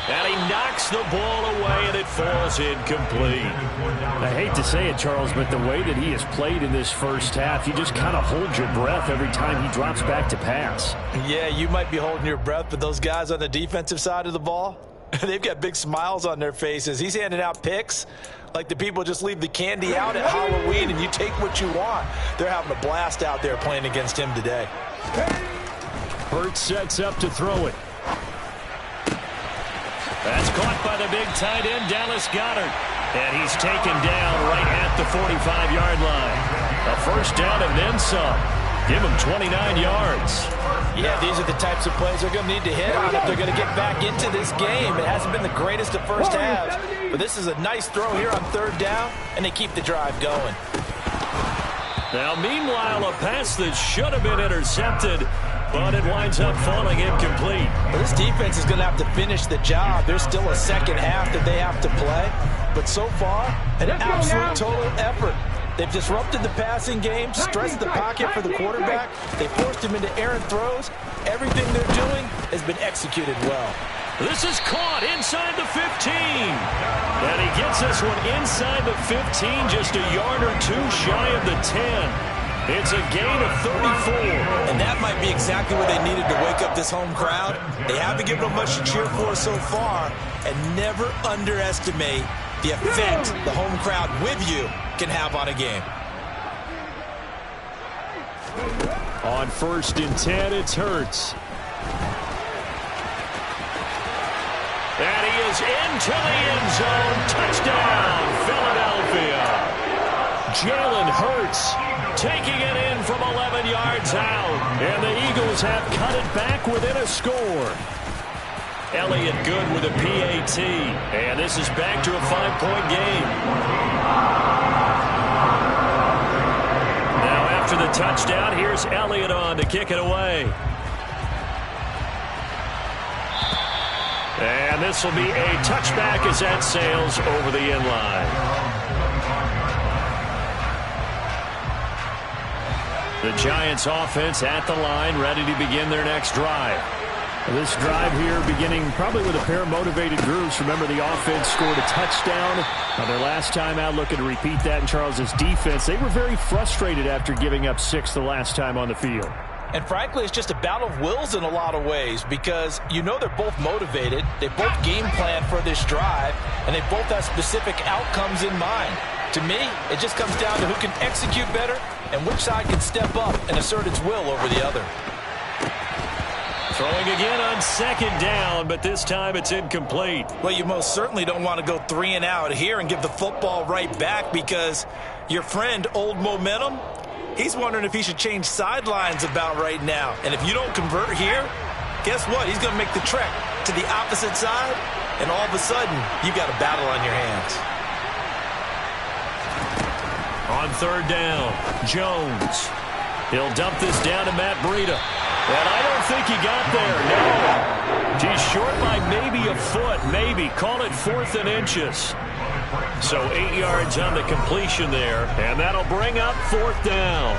And he knocks the ball away, and it falls incomplete. I hate to say it, Charles, but the way that he has played in this first half, you just kind of hold your breath every time he drops back to pass. Yeah, you might be holding your breath, but those guys on the defensive side of the ball, they've got big smiles on their faces. He's handing out picks like the people just leave the candy out at Halloween and you take what you want. They're having a blast out there playing against him today. Hurts sets up to throw it. That's caught by the big tight end, Dallas Goedert. And he's taken down right at the 45-yard line. A first down and then some. Give him 29 yards. Yeah, these are the types of plays they're going to need to hit on if they're going to get back into this game. It hasn't been the greatest of first halves, but this is a nice throw here on 3rd down, and they keep the drive going. Now, meanwhile, a pass that should have been intercepted, but it winds up falling incomplete. Well, this defense is going to have to finish the job. There's still a second half that they have to play, but so far, an absolute total effort. They've disrupted the passing game, stressed the pocket for the quarterback. They forced him into errant throws. Everything they're doing has been executed well. This is caught inside the 15. And he gets this one inside the 15, just a yard or two shy of the 10. It's a gain of 34. And that might be exactly what they needed to wake up this home crowd. They haven't given them much to cheer for so far. And never underestimate the effect the home crowd with you can have on a game. On 1st and 10, it's Hurts. And he is into the end zone. Touchdown, Philadelphia. Jalen Hurts taking it in from 11 yards out. And the Eagles have cut it back within a score. Elliott good with a PAT. And this is back to a 5-point game. Now after the touchdown, here's Elliott on to kick it away. And this will be a touchback as that sails over the end line. The Giants offense at the line, ready to begin their next drive. This drive here beginning probably with a pair of motivated groups. Remember, the offense scored a touchdown on their last time out, looking to repeat that in Charles's defense. They were very frustrated after giving up 6 the last time on the field. And frankly, it's just a battle of wills in a lot of ways because you know they're both motivated. They both game plan for this drive, and they both have specific outcomes in mind. To me, it just comes down to who can execute better and which side can step up and assert its will over the other. Throwing again on 2nd down, but this time it's incomplete. Well, you most certainly don't want to go 3 and out here and give the football right back because your friend, Old Momentum, he's wondering if he should change sidelines about right now. And if you don't convert here, guess what? He's going to make the trek to the opposite side, and all of a sudden, you've got a battle on your hands. On 3rd down, Jones. He'll dump this down to Matt Breida. And I don't think he got there, no. He's short by maybe a foot, maybe. Call it 4th and inches. So 8 yards on the completion there, and that'll bring up 4th down.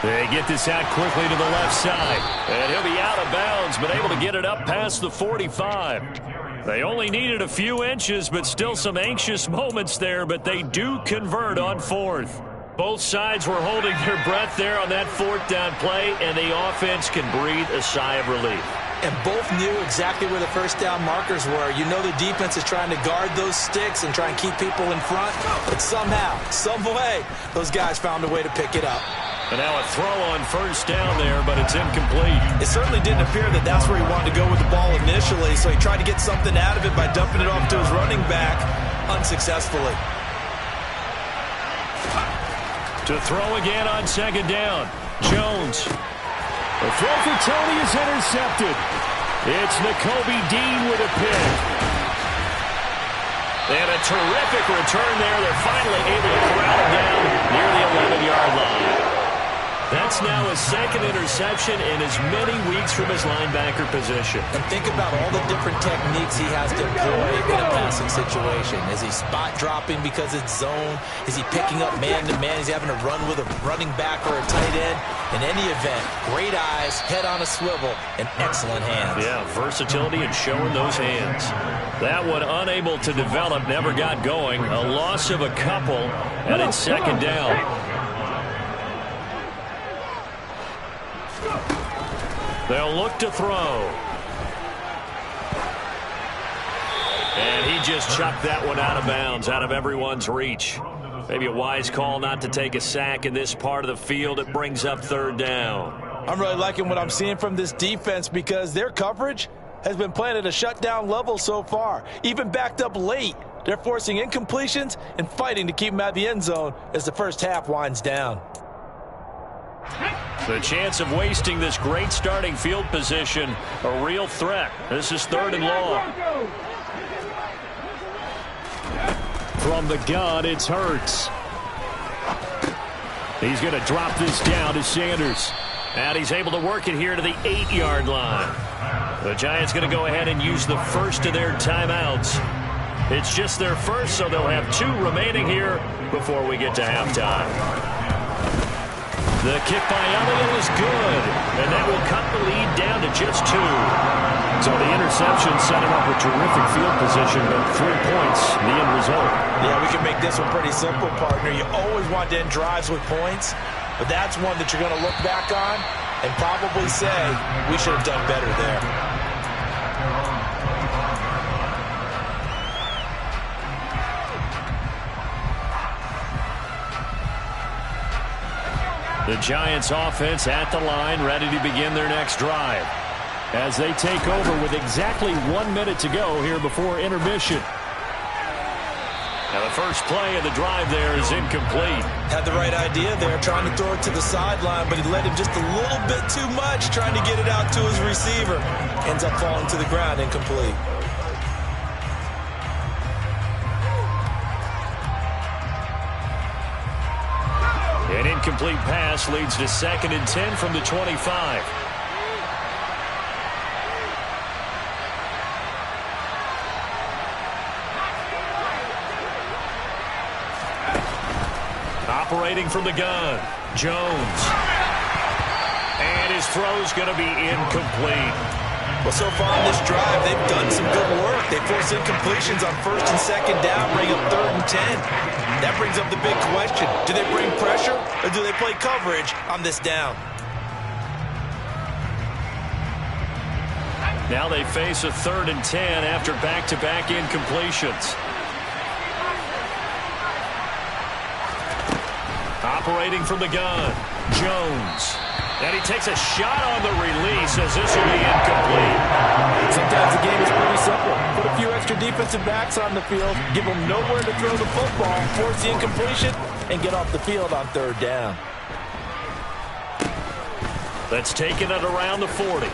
They get this out quickly to the left side. And he'll be out of bounds, but able to get it up past the 45. They only needed a few inches, but still some anxious moments there, but they do convert on 4th. Both sides were holding their breath there on that 4th down play, and the offense can breathe a sigh of relief. And both knew exactly where the first down markers were. You know the defense is trying to guard those sticks and try and keep people in front, but somehow, some way, those guys found a way to pick it up. And now a throw on 1st down there, but it's incomplete. It certainly didn't appear that that's where he wanted to go with the ball initially, so he tried to get something out of it by dumping it off to his running back unsuccessfully. To throw again on 2nd down. Jones. The throw for Tony is intercepted. It's Nakobe Dean with a pick. And a terrific return there. They're finally able to corral him down near the 11-yard line. That's now his 2nd interception in as many weeks from his linebacker position. And think about all the different techniques he has to employ in a passing situation. Is he spot dropping because it's zone? Is he picking up man-to-man? Is he having to run with a running back or a tight end? In any event, great eyes, head on a swivel, and excellent hands. Yeah, versatility and showing those hands. That one unable to develop, never got going. A loss of a couple, and it's 2nd down. They'll look to throw. And he just chucked that one out of bounds, out of everyone's reach. Maybe a wise call not to take a sack in this part of the field. It brings up 3rd down. I'm really liking what I'm seeing from this defense because their coverage has been playing at a shutdown level so far. Even backed up late, they're forcing incompletions and fighting to keep them out of the end zone as the first half winds down. The chance of wasting this great starting field position, a real threat. This is 3rd and long. From the gun, it's Hurts. He's going to drop this down to Sanders. And he's able to work it here to the 8-yard line. The Giants going to go ahead and use the first of their timeouts. It's just their first, so they'll have 2 remaining here before we get to halftime. The kick by Elliott is good, and that will cut the lead down to just 2. So the interception set him up with terrific field position, but 3 points, the end result. Yeah, we can make this one pretty simple, partner. You always want to end drives with points, but that's one that you're going to look back on and probably say, we should have done better there. The Giants offense at the line, ready to begin their next drive. As they take over with exactly 1 minute to go here before intermission. And the first play of the drive there is incomplete. Had the right idea there, trying to throw it to the sideline, but he led him just a little bit too much, trying to get it out to his receiver. Ends up falling to the ground, incomplete. An incomplete pass leads to 2nd and 10 from the 25. Operating from the gun, Jones. And his throw's going to be incomplete. Well, so far in this drive, they've done some good work. They force incompletions on 1st and 2nd down, bring up 3rd and 10. That brings up the big question. Do they bring pressure or do they play coverage on this down? Now they face a 3rd and 10 after back-to-back incompletions. Operating from the gun, Jones. And he takes a shot on the release as this will be incomplete. Sometimes the game is pretty simple. Put a few extra defensive backs on the field, give them nowhere to throw the football, force the incompletion, and get off the field on third down. That's taken it around the 40.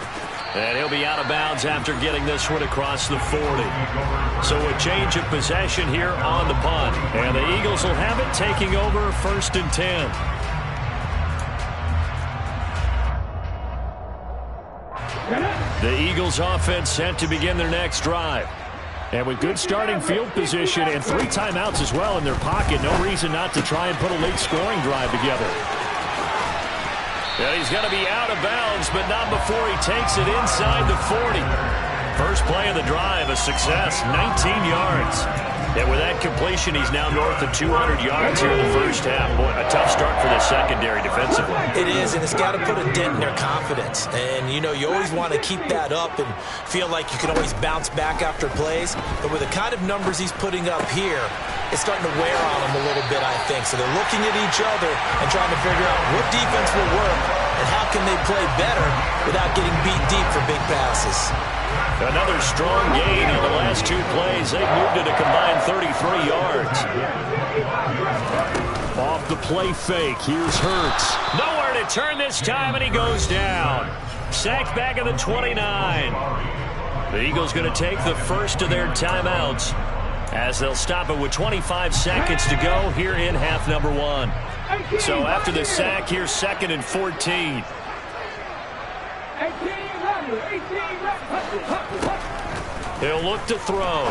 And he'll be out of bounds after getting this one across the 40. So a change of possession here on the punt. And the Eagles will have it, taking over 1st and 10. The Eagles offense set to begin their next drive. And with good starting field position and 3 timeouts as well in their pocket, no reason not to try and put a late scoring drive together. And he's going to be out of bounds, but not before he takes it inside the 40. First play of the drive, a success, 19 yards. And with that completion, he's now north of 200 yards here in the first half. Boy, a tough start for the secondary defensively. It is, and it's got to put a dent in their confidence. And, you know, you always want to keep that up and feel like you can always bounce back after plays. But with the kind of numbers he's putting up here, it's starting to wear on them a little bit, I think. So they're looking at each other and trying to figure out what defense will work and how can they play better without getting beat deep for big passes. Another strong gain on the last 2 plays. They've moved it a combined 33 yards. Off the play fake, here's Hurts. Nowhere to turn this time, and he goes down. Sacked back at the 29. The Eagles going to take the first of their timeouts as they'll stop it with 25 seconds to go here in half number 1. So after the sack, here's 2nd and 14. He'll look to throw.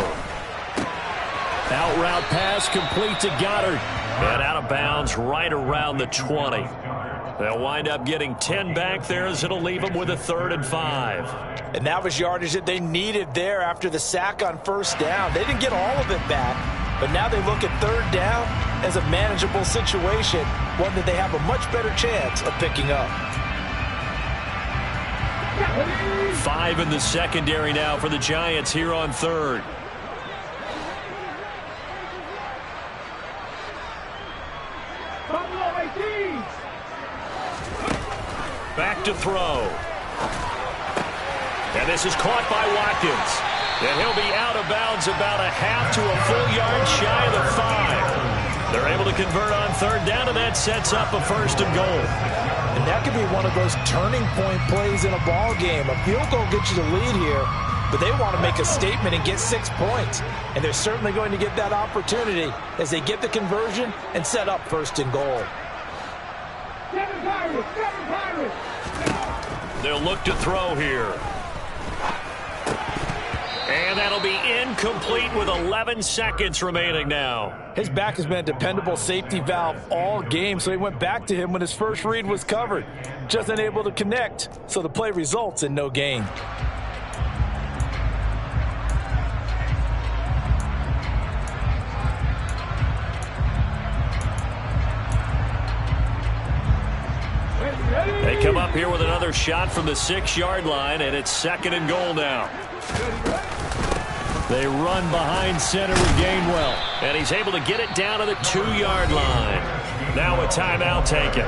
Out route pass complete to Goddard. And out of bounds right around the 20. They'll wind up getting 10 back there as it'll leave them with a 3rd and 5. And that was yardage that they needed there after the sack on first down. They didn't get all of it back, but now they look at 3rd down as a manageable situation, one that they have a much better chance of picking up. 5 in the secondary now for the Giants here on 3rd. Back to throw. And this is caught by Watkins. And he'll be out of bounds about a half to a full yard shy of the 5. They're able to convert on 3rd down, and that sets up a 1st and goal. And that could be one of those turning point plays in a ball game. A field goal gets you the lead here, but they want to make a statement and get 6 points. And they're certainly going to get that opportunity as they get the conversion and set up 1st and goal. They'll look to throw here. And that'll be incomplete with 11 seconds remaining now. His back has been a dependable safety valve all game, so he went back to him when his first read was covered. Just unable to connect, so the play results in no gain. They come up here with another shot from the 6-yard line, and it's 2nd and goal now. They run behind center with Gainwell, and he's able to get it down to the 2-yard line. Now a timeout taken.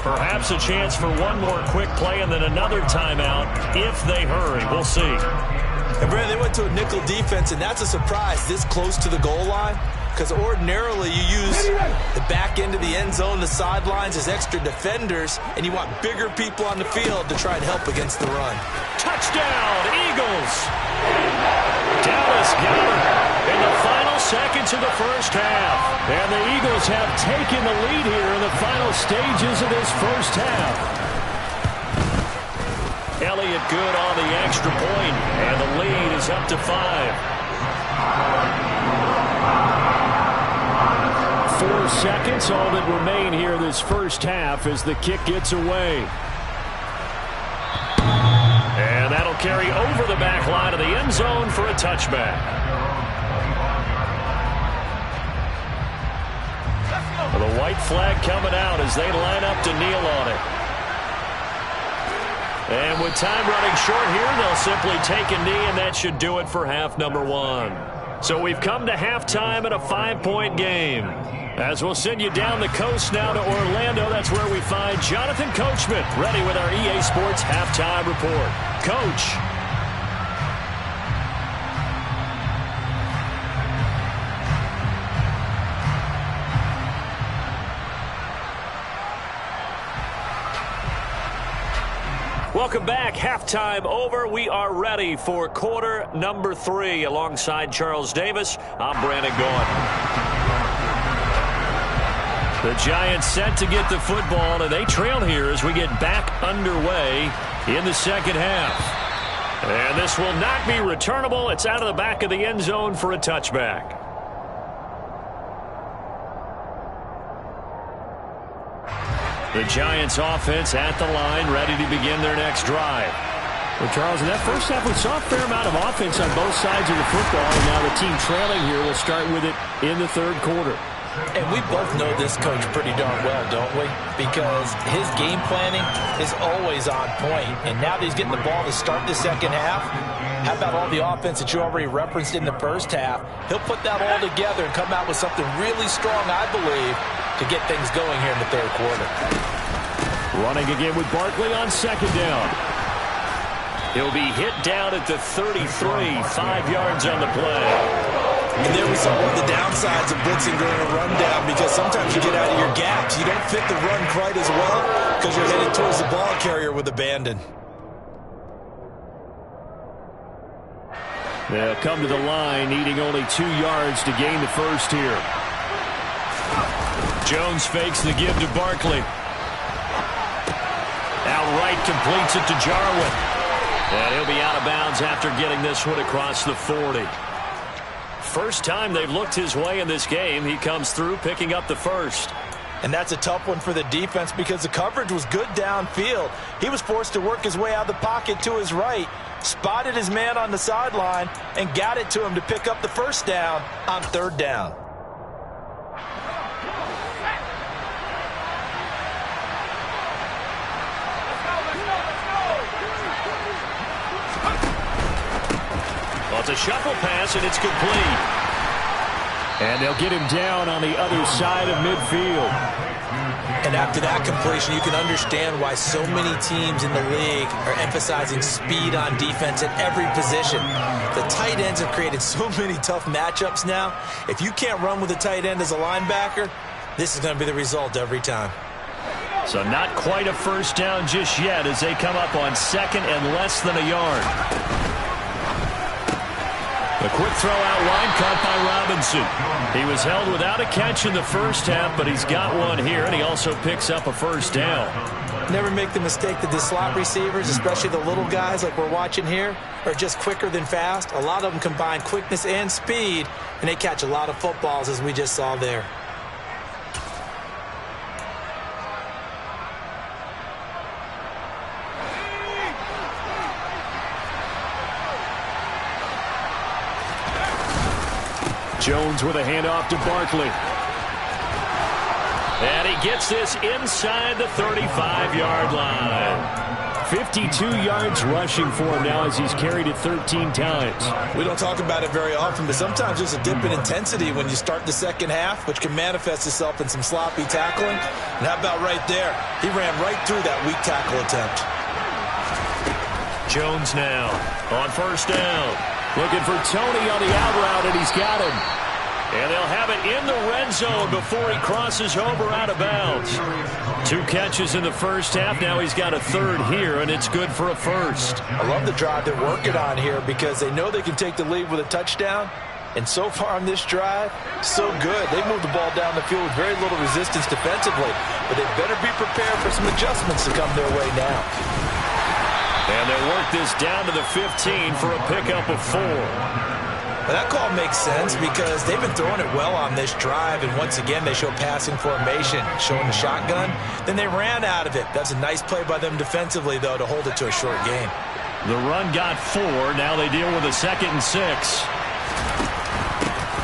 Perhaps a chance for one more quick play and then another timeout if they hurry. We'll see. And Brandon, they went to a nickel defense, and that's a surprise this close to the goal line. Because ordinarily you use the back end of the end zone, the sidelines as extra defenders, and you want bigger people on the field to try and help against the run. Touchdown, Eagles! Dallas Goedert in the final seconds of the first half. And the Eagles have taken the lead here in the final stages of this first half. Elliott good on the extra point, and the lead is up to 5. 4 seconds, all that remain here this first half as the kick gets away. And that'll carry over the back line of the end zone for a touchback. The white flag coming out as they line up to kneel on it. And with time running short here, they'll simply take a knee, and that should do it for half number 1. So we've come to halftime in a 5-point game. As we'll send you down the coast now to Orlando, that's where we find Jonathan Coachman, ready with our EA Sports Halftime Report. Coach. Welcome back. Halftime over. We are ready for quarter number 3. Alongside Charles Davis, I'm Brandon Gaudin. The Giants set to get the football, and they trail here as we get back underway in the second half. And this will not be returnable. It's out of the back of the end zone for a touchback. The Giants offense at the line, ready to begin their next drive. Well, Charles, in that first half, we saw a fair amount of offense on both sides of the football, and now the team trailing here will start with it in the third quarter. And we both know this coach pretty darn well, don't we? Because his game planning is always on point. And now that he's getting the ball to start the second half, how about all the offense that you already referenced in the first half? He'll put that all together and come out with something really strong, I believe, to get things going here in the third quarter. Running again with Barkley on second down. He'll be hit down at the 33, 5 yards on the play. And there we saw one of the downsides of blitzing during a rundown, because sometimes you get out of your gaps. You don't fit the run quite as well because you're headed towards the ball carrier with abandon. They'll come to the line, needing only 2 yards to gain the first here. Jones fakes the give to Barkley. Outright completes it to Jarwin. And he'll be out of bounds after getting this one across the 40. First time they've looked his way in this game. He comes through picking up the first. And that's a tough one for the defense because the coverage was good downfield. He was forced to work his way out of the pocket to his right, spotted his man on the sideline, and got it to him to pick up the first down on third down. It's a shuffle pass, and it's complete. And they'll get him down on the other side of midfield. And after that completion, you can understand why so many teams in the league are emphasizing speed on defense at every position. The tight ends have created so many tough matchups now. If you can't run with a tight end as a linebacker, this is going to be the result every time. So not quite a first down just yet as they come up on second and less than a yard. A quick throw out wide caught by Robinson. He was held without a catch in the first half, but he's got one here, and he also picks up a first down. Never make the mistake that the slot receivers, especially the little guys like we're watching here, are just quicker than fast. A lot of them combine quickness and speed, and they catch a lot of footballs, as we just saw there. Jones with a handoff to Barkley. And he gets this inside the 35-yard line. 52 yards rushing for him now as he's carried it 13 times. We don't talk about it very often, but sometimes there's a dip in intensity when you start the second half, which can manifest itself in some sloppy tackling. And how about right there? He ran right through that weak tackle attempt. Jones now on first down. Looking for Tony on the out route, and he's got him. And they'll have it in the red zone before he crosses over out of bounds. 2 catches in the first half. Now he's got a third here, and it's good for a first. I love the drive they're working on here because they know they can take the lead with a touchdown. And so far on this drive, so good. They moved the ball down the field with very little resistance defensively. But they better be prepared for some adjustments to come their way now. And they'll work this down to the 15 for a pickup of 4. Well, that call makes sense because they've been throwing it well on this drive, and once again they show passing formation, showing the shotgun. Then they ran out of it. That's a nice play by them defensively, though, to hold it to a short gain. The run got 4. Now they deal with a 2nd and 6.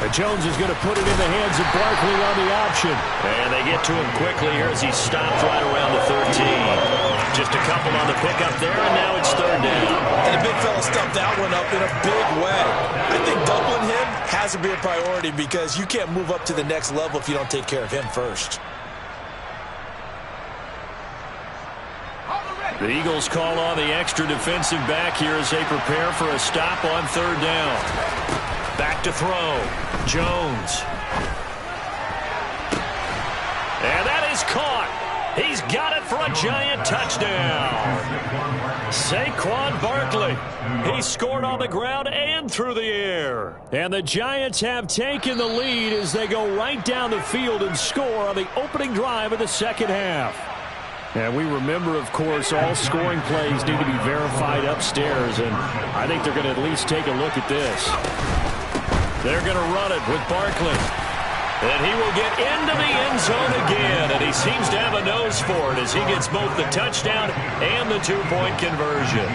And Jones is going to put it in the hands of Barkley on the option. And they get to him quickly here as he stopped right around the 13. Just a couple on the pickup there, and now it's third down. And the big fella stuffed that one up in a big way. I think doubling him has to be a priority because you can't move up to the next level if you don't take care of him first. The Eagles call on the extra defensive back here as they prepare for a stop on third down. Back to throw. Jones. And that is caught. He's got it for a giant touchdown. Saquon Barkley. He scored on the ground and through the air. And the Giants have taken the lead as they go right down the field and score on the opening drive of the second half. And we remember, of course, all scoring plays need to be verified upstairs, and I think they're going to at least take a look at this. They're going to run it with Barkley. And he will get into the end zone again, and he seems to have a nose for it as he gets both the touchdown and the two-point conversion.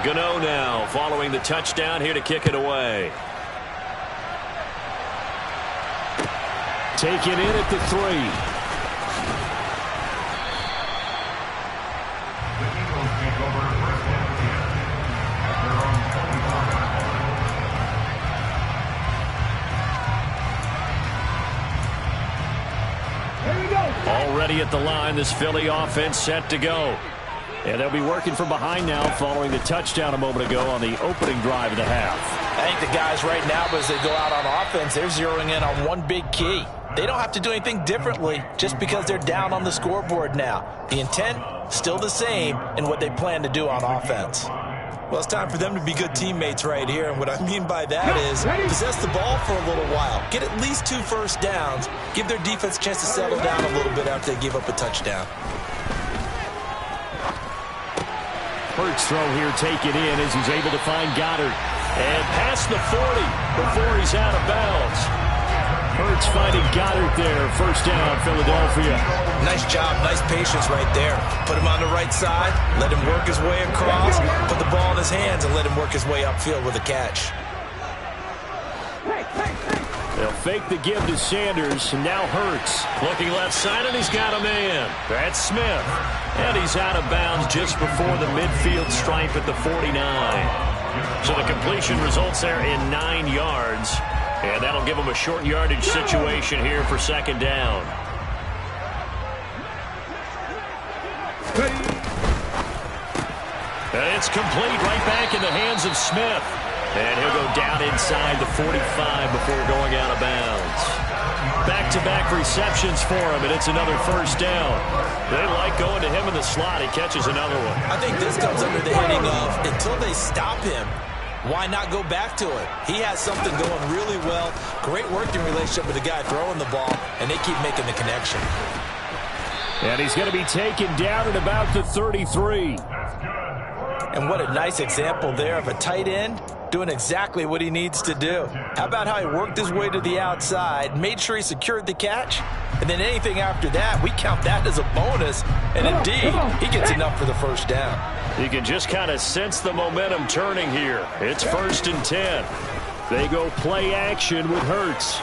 Gano now following the touchdown here to kick it away. Taken in at the 3. Already at the line, this Philly offense set to go. And they'll be working from behind now following the touchdown a moment ago on the opening drive of the half. I think the guys right now, as they go out on offense, they're zeroing in on one big key. They don't have to do anything differently just because they're down on the scoreboard now. The intent, still the same in what they plan to do on offense. Well, it's time for them to be good teammates right here. And what I mean by that is possess the ball for a little while. Get at least 2 first downs. Give their defense a chance to settle down a little bit after they give up a touchdown. Hurts throw here taken in as he's able to find Goddard. And past the 40 before he's out of bounds. Hurts finding Goddard there. First down, Philadelphia. Nice job, nice patience right there. Put him on the right side, let him work his way across, put the ball in his hands, and let him work his way upfield with a catch. They'll fake the give to Sanders, and now Hurts. Looking left side, and he's got a man. That's Smith. And he's out of bounds just before the midfield stripe at the 49. So the completion results there in 9 yards. And that'll give them a short yardage situation here for second down. And it's complete right back in the hands of Smith. And he'll go down inside the 45 before going out of bounds. Back-to-back receptions for him, and it's another first down. They like going to him in the slot. He catches another one. I think this comes under the heading of until they stop him, why not go back to it? He has something going really well. Great working relationship with the guy throwing the ball, and they keep making the connection. And he's going to be taken down at about the 33. And what a nice example there of a tight end doing exactly what he needs to do. How about how he worked his way to the outside, made sure he secured the catch, and then anything after that, we count that as a bonus. And indeed, he gets enough for the first down. You can just kind of sense the momentum turning here. It's 1st and 10. They go play action with Hurts.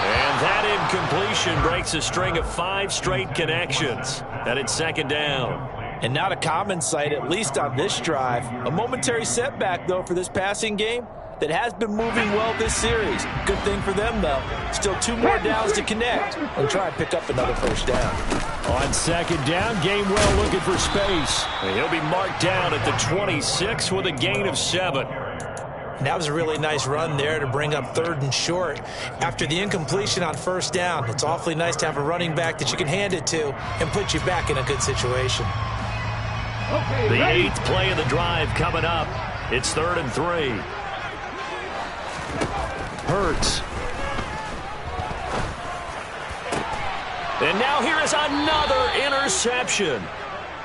And that incompletion breaks a string of 5 straight connections. And it's second down. And not a common sight, at least on this drive. A momentary setback, though, for this passing game that has been moving well this series. Good thing for them, though. Still 2 more downs to connect and try and pick up another first down. On second down, Gainwell looking for space. And he'll be marked down at the 26 with a gain of 7. And that was a really nice run there to bring up 3rd and short. After the incompletion on first down, it's awfully nice to have a running back that you can hand it to and put you back in a good situation. The 8th play of the drive coming up. It's 3rd and 3. Hurts. And now here is another interception.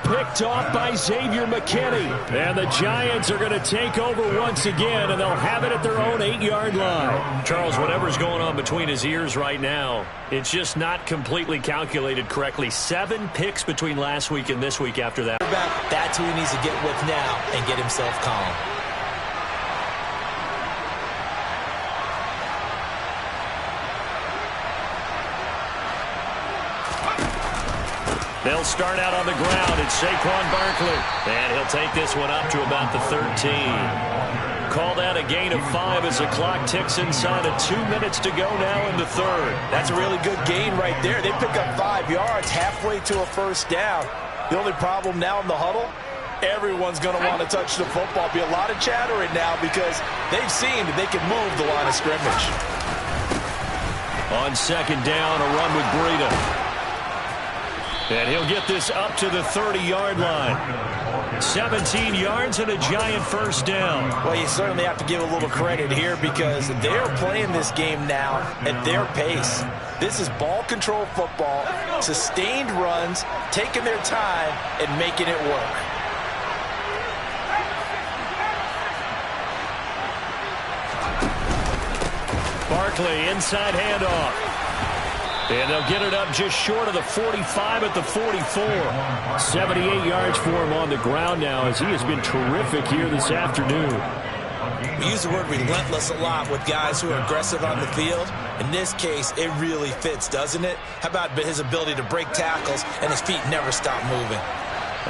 Picked off by Xavier McKinney. And the Giants are going to take over once again, and they'll have it at their own 8-yard line. Charles, whatever's going on between his ears right now, it's just not completely calculated correctly. 7 picks between last week and this week after that. That's who he needs to get with now and get himself calm. They'll start out on the ground. It's Saquon Barkley. And he'll take this one up to about the 13. Call that a gain of 5 as the clock ticks inside of 2 minutes to go now in the third. That's a really good gain right there. They pick up 5 yards halfway to a first down. The only problem now in the huddle, everyone's going to want to touch the football. Be a lot of chattering now because they've seen that they can move the line of scrimmage. On second down, a run with Breida. And he'll get this up to the 30-yard line. 17 yards and a giant first down. Well, you certainly have to give a little credit here because they're playing this game now at their pace. This is ball control football, sustained runs, taking their time and making it work. Barkley, inside handoff. And they'll get it up just short of the 45 at the 44. 78 yards for him on the ground now as he has been terrific here this afternoon. We use the word relentless a lot with guys who are aggressive on the field. In this case, it really fits, doesn't it? How about his ability to break tackles and his feet never stop moving?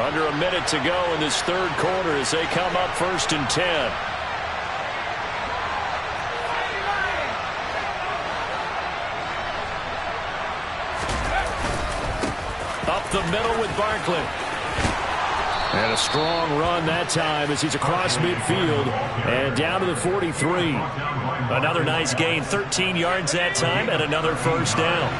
Under a minute to go in this third quarter as they come up 1st and 10. Up the middle with Barkley. And a strong run that time as he's across midfield and down to the 43. Another nice gain, 13 yards that time, and another first down.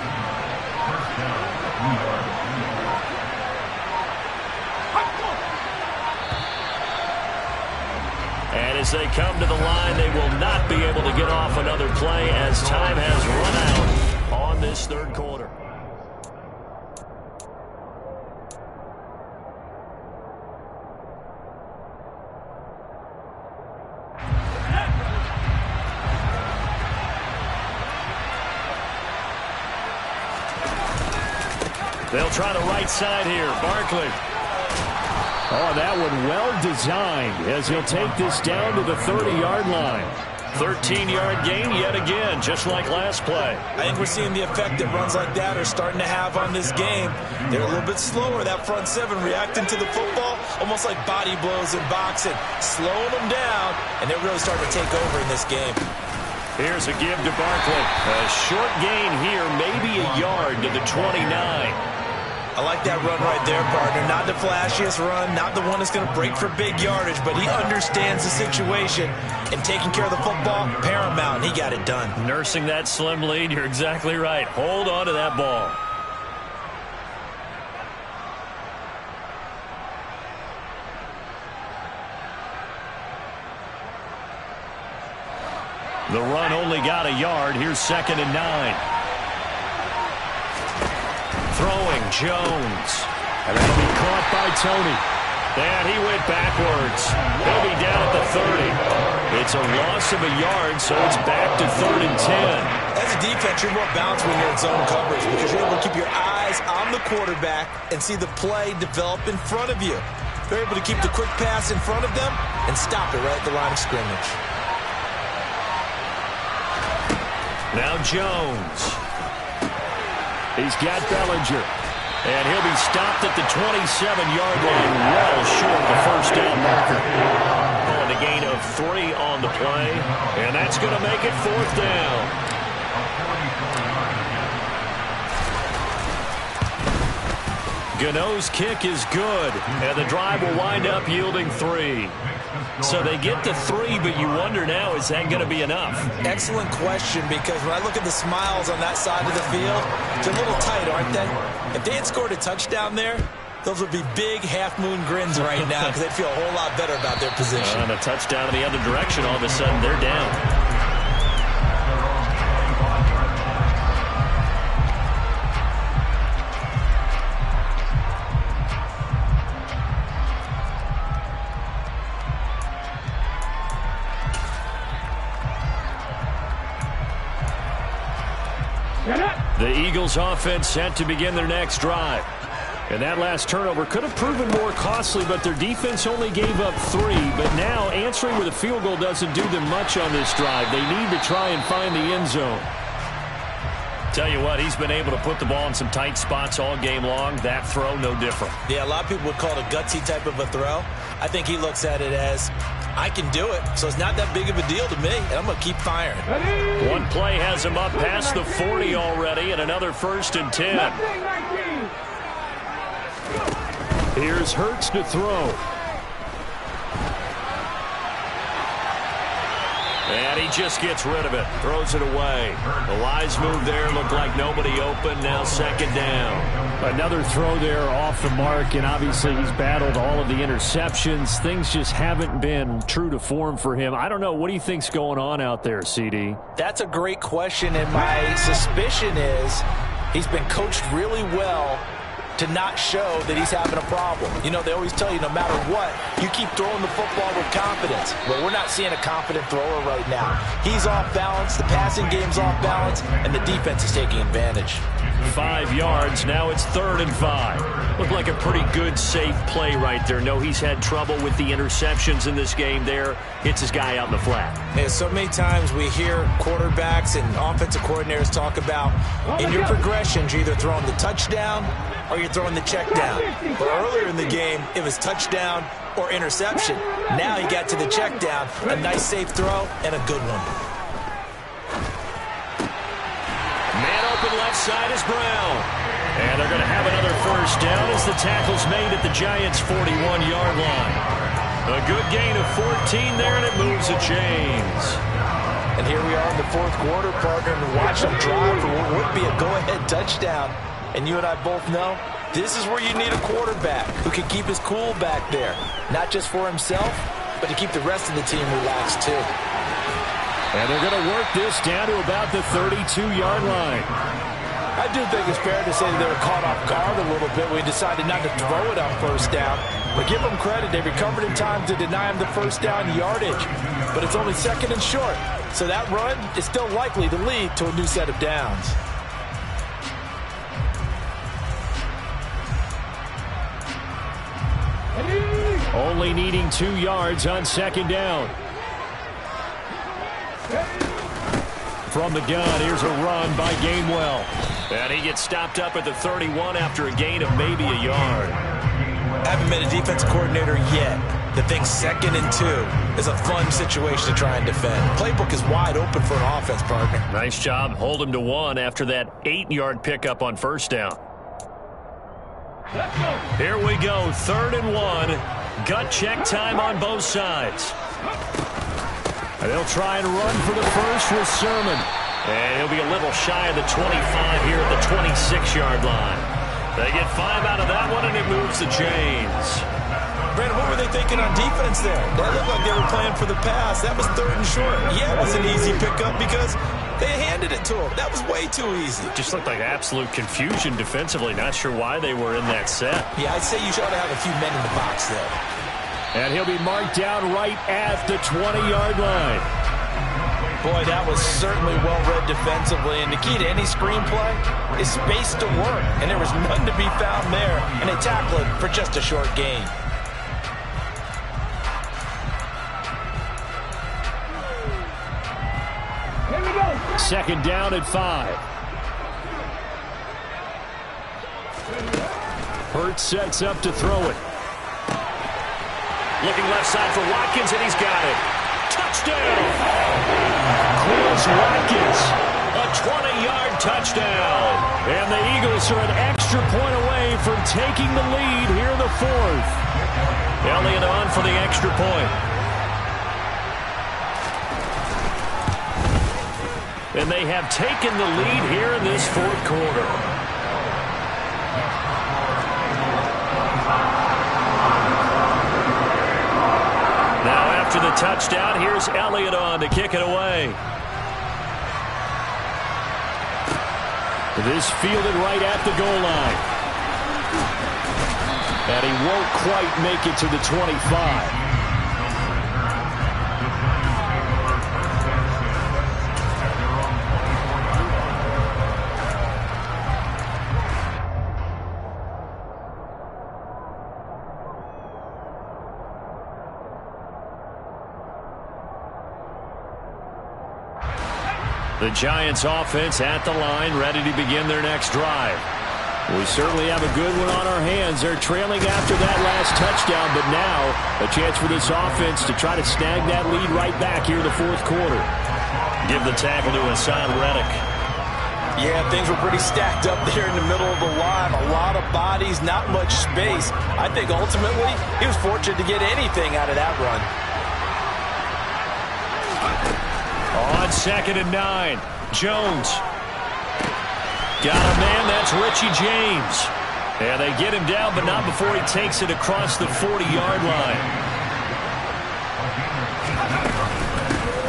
And as they come to the line, they will not be able to get off another play as time has run out on this third quarter. They'll try the right side here. Barkley. Oh, that one well designed as he'll take this down to the 30-yard line. 13-yard gain yet again, just like last play. I think we're seeing the effect that runs like that are starting to have on this game. They're a little bit slower, that front seven reacting to the football, almost like body blows in boxing, slowing them down, and they're really starting to take over in this game. Here's a give to Barkley. A short gain here, maybe a yard to the 29. I like that run right there, partner. Not the flashiest run, not the one that's going to break for big yardage, but he understands the situation, and taking care of the football, paramount, and he got it done. Nursing that slim lead, you're exactly right. Hold on to that ball. The run only got a yard. Here's 2nd and 9. Throwing, Jones. And that'll be caught by Tony. And he went backwards. He'll be down at the 30. It's a loss of a yard, so it's back to 3rd and 10. As a defense, you're more balanced when you're in zone coverage because you're able to keep your eyes on the quarterback and see the play develop in front of you. They're able to keep the quick pass in front of them and stop it right at the line of scrimmage. Now Jones. He's got Bellinger. And he'll be stopped at the 27-yard line, well short of the first down marker. Calling a gain of 3 on the play. And that's going to make it 4th down. Gano's kick is good. And the drive will wind up yielding 3. So they get to 3, but you wonder now, is that going to be enough? Excellent question, because when I look at the smiles on that side of the field, they're a little tight, aren't they? If they had scored a touchdown there, those would be big half-moon grins right now because they'd feel a whole lot better about their position. And a touchdown in the other direction, all of a sudden they're down. The Eagles offense set to begin their next drive. And that last turnover could have proven more costly, but their defense only gave up 3. But now answering with a field goal doesn't do them much on this drive. They need to try and find the end zone. Tell you what, he's been able to put the ball in some tight spots all game long. That throw, no different. Yeah, a lot of people would call it a gutsy type of a throw. I think he looks at it as, I can do it, so it's not that big of a deal to me, and I'm going to keep firing. One play has him up past the 40 already, and another 1st and 10. Here's Hurts to throw. And he just gets rid of it. Throws it away. The wise move there. Looked like nobody open. Now 2nd down. Another throw there off the mark, and obviously he's battled all of the interceptions. Things just haven't been true to form for him. I don't know. What do you think's going on out there, CD? That's a great question, and my suspicion is he's been coached really well to not show that he's having a problem. You know, they always tell you no matter what, you keep throwing the football with confidence. Well, we're not seeing a confident thrower right now. He's off balance, the passing game's off balance, and the defense is taking advantage. 5 yards, now it's 3rd and 5. Looked like a pretty good, safe play right there. No, he's had trouble with the interceptions in this game there. Hits his guy out in the flat. Yeah, so many times we hear quarterbacks and offensive coordinators talk about in your progressions, you're either throwing the touchdown or you're throwing the check down. But earlier in the game, it was touchdown or interception. Now he got to the check down, a nice safe throw, and a good one. Man open left side is Brown. And they're going to have another 1st down as the tackle's made at the Giants' 41-yard line. A good gain of 14 there, and it moves the chains. And here we are in the 4th quarter, partner, and watch them drive for what would be a go-ahead touchdown. And you and I both know this is where you need a quarterback who can keep his cool back there. Not just for himself, but to keep the rest of the team relaxed too. And they're going to work this down to about the 32-yard line. I do think it's fair to say that they were caught off guard a little bit when we decided not to throw it on 1st down. But give them credit. They recovered in time to deny him the 1st down yardage. But it's only 2nd and short. So that run is still likely to lead to a new set of downs. Only needing 2 yards on 2nd down. From the gun, here's a run by Gainwell. And he gets stopped up at the 31 after a gain of maybe a yard. Haven't been a defensive coordinator yet. The thing 2nd and 2 is a fun situation to try and defend. Playbook is wide open for an offense, partner. Nice job. Hold him to 1 after that 8-yard pickup on 1st down. Here we go, 3rd and 1. Gut check time on both sides. And they'll try and run for the first with Sermon. And he'll be a little shy of the 25 here at the 26-yard line. They get 5 out of that one, and it moves the chains. Brandon, what were they thinking on defense there? That looked like they were playing for the pass. That was 3rd and short. Yeah, it was an easy pickup because they handed it to him. That was way too easy. Just looked like absolute confusion defensively. Not sure why they were in that set. Yeah, I'd say you should have a few men in the box there. And he'll be marked down right at the 20-yard line. Boy, that was certainly well-read defensively. And the key to any screenplay is space to work. And there was none to be found there. And they tackled it for just a short gain. Here we go. 2nd down at 5. Hurts sets up to throw it. Looking left side for Watkins, and he's got it. Touchdown! Chris Watkins. A 20-yard touchdown. And the Eagles are an extra point away from taking the lead here in the 4th. Elliott on for the extra point. And they have taken the lead here in this 4th quarter. Now after the touchdown, here's Elliott on to kick it away. This fielded right at the goal line. And he won't quite make it to the 25. The Giants offense at the line, ready to begin their next drive. We certainly have a good one on our hands. They're trailing after that last touchdown, but now a chance for this offense to try to snag that lead right back here in the fourth quarter. Give the tackle to Hassan Reddick. Yeah, things were pretty stacked up there in the middle of the line. A lot of bodies, not much space. I think ultimately he was fortunate to get anything out of that run. On 2nd and 9, Jones. Got a man, that's Richie James. And they get him down, but not before he takes it across the 40-yard line.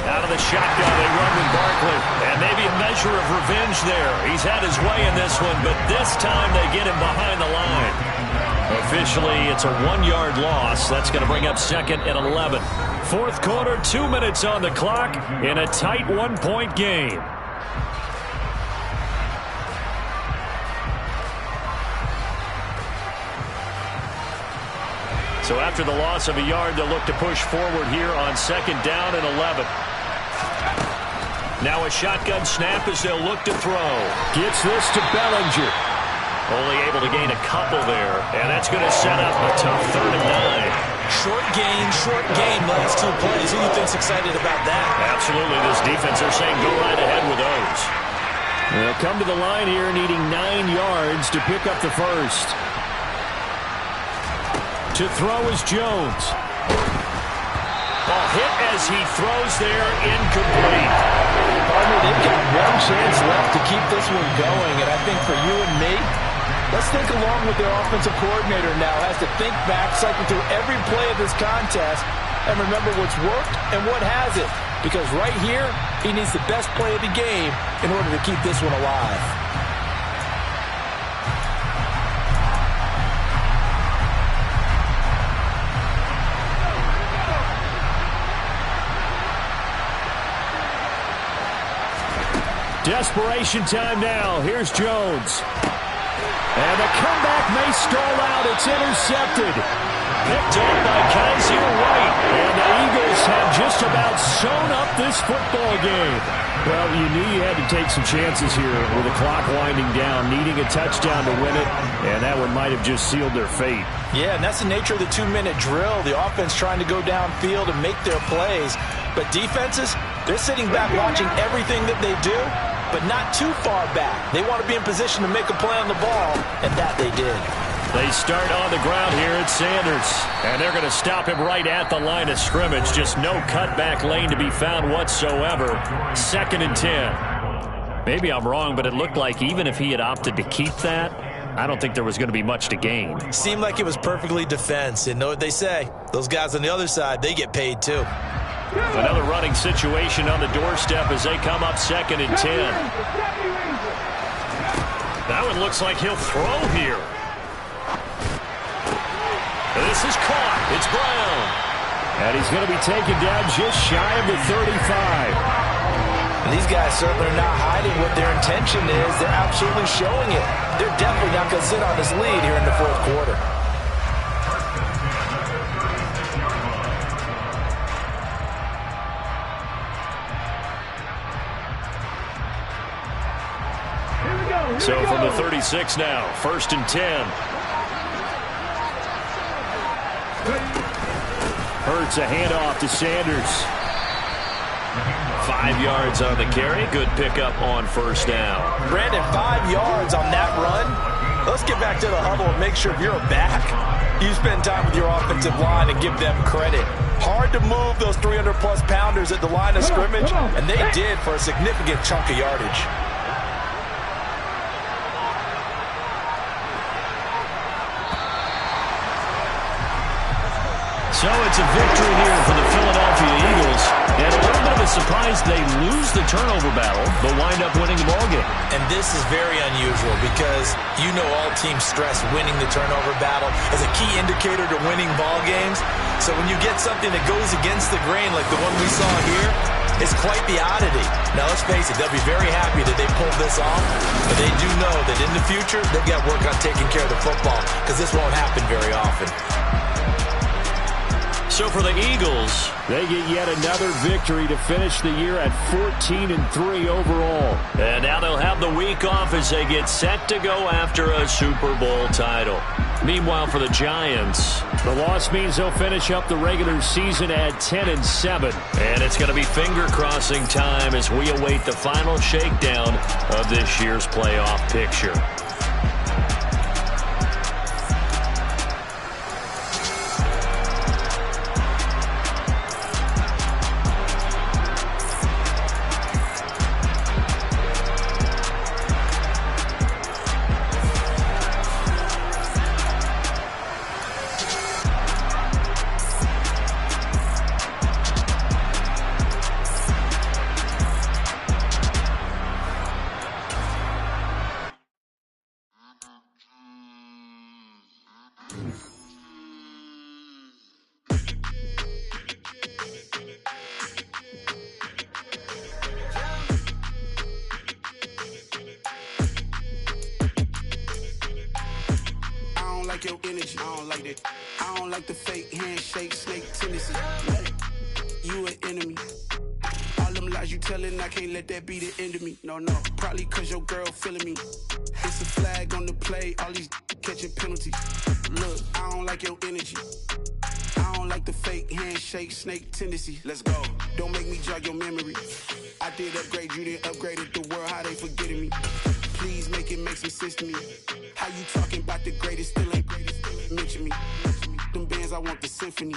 Out of the shotgun, they run with Barkley. And maybe a measure of revenge there. He's had his way in this one, but this time they get him behind the line. Officially, it's a 1-yard loss. That's going to bring up 2nd and 11. Fourth quarter, 2 minutes on the clock in a tight 1-point game. So after the loss of a yard, they'll look to push forward here on 2nd down and 11. Now a shotgun snap as they'll look to throw. Gets this to Bellinger. Only able to gain a couple there, and that's going to set up a tough 3rd and 9. Short gain, last 2 plays. Who do you think's excited about that? Absolutely. This defense, they're saying go right ahead with those. They'll come to the line here needing 9 yards to pick up the first. To throw is Jones. Ball hit as he throws there, incomplete. Partner, they've got one chance left to keep this one going, and I think for you and me, let's think along with their offensive coordinator now. Has to think back, cycle through every play of this contest, and remember what's worked and what hasn't. Because right here, he needs the best play of the game in order to keep this one alive. Desperation time now. Here's Jones. And the comeback may stall out. It's intercepted. Picked up by Kaiser White. And the Eagles have just about sewn up this football game. Well, you knew you had to take some chances here with the clock winding down, needing a touchdown to win it, and that one might have just sealed their fate. Yeah, and that's the nature of the 2-minute drill. The offense trying to go downfield and make their plays. But defenses, they're sitting back watching everything that they do, but not too far back. They want to be in position to make a play on the ball, and that they did. They start on the ground here at Sanders, and they're going to stop him right at the line of scrimmage. Just no cutback lane to be found whatsoever. 2nd and 10. Maybe I'm wrong, but it looked like even if he had opted to keep that, I don't think there was going to be much to gain. Seemed like it was perfectly defense. And know what they say? Those guys on the other side, they get paid too. Another running situation on the doorstep as they come up 2nd and 10. That one looks like he'll throw here. This is caught. It's Brown. And he's going to be taken down just shy of the 35. And these guys certainly are not hiding what their intention is. They're absolutely showing it. They're definitely not going to sit on this lead here in the fourth quarter. So from the 36 now, 1st and 10. Hurts a handoff to Sanders. 5 yards on the carry. Good pickup on 1st down. Brandon, 5 yards on that run. Let's get back to the huddle and make sure if you're a back, you spend time with your offensive line and give them credit. Hard to move those 300-plus pounders at the line of scrimmage, and they did for a significant chunk of yardage. So it's a victory here for the Philadelphia Eagles. And a little bit of a surprise they lose the turnover battle, but wind up winning the ballgame. And this is very unusual because you know all teams stress winning the turnover battle as a key indicator to winning ball games. So when you get something that goes against the grain like the one we saw here, it's quite the oddity. Now let's face it, they'll be very happy that they pulled this off, but they do know that in the future they've got to work on taking care of the football because this won't happen very often. So for the Eagles, they get yet another victory to finish the year at 14-3 overall. And now they'll have the week off as they get set to go after a Super Bowl title. Meanwhile, for the Giants, the loss means they'll finish up the regular season at 10-7. And it's going to be finger-crossing time as we await the final shakedown of this year's playoff picture. Your energy, I don't like that. I don't like the fake handshake, snake tendency. You an enemy. All them lies you telling, I can't let that be the end of me. No, probably cause your girl feeling me. It's a flag on the play, all these catching penalties. Look, I don't like your energy. I don't like the fake handshake, snake tendency. Let's go. Don't make me jog your memory. I did upgrade, you didn't upgrade it. The world, how they forgetting me. Please make some sense to me. How you talking about the greatest, still ain't greatest, still ain't mention me. Them bands, I want the symphony.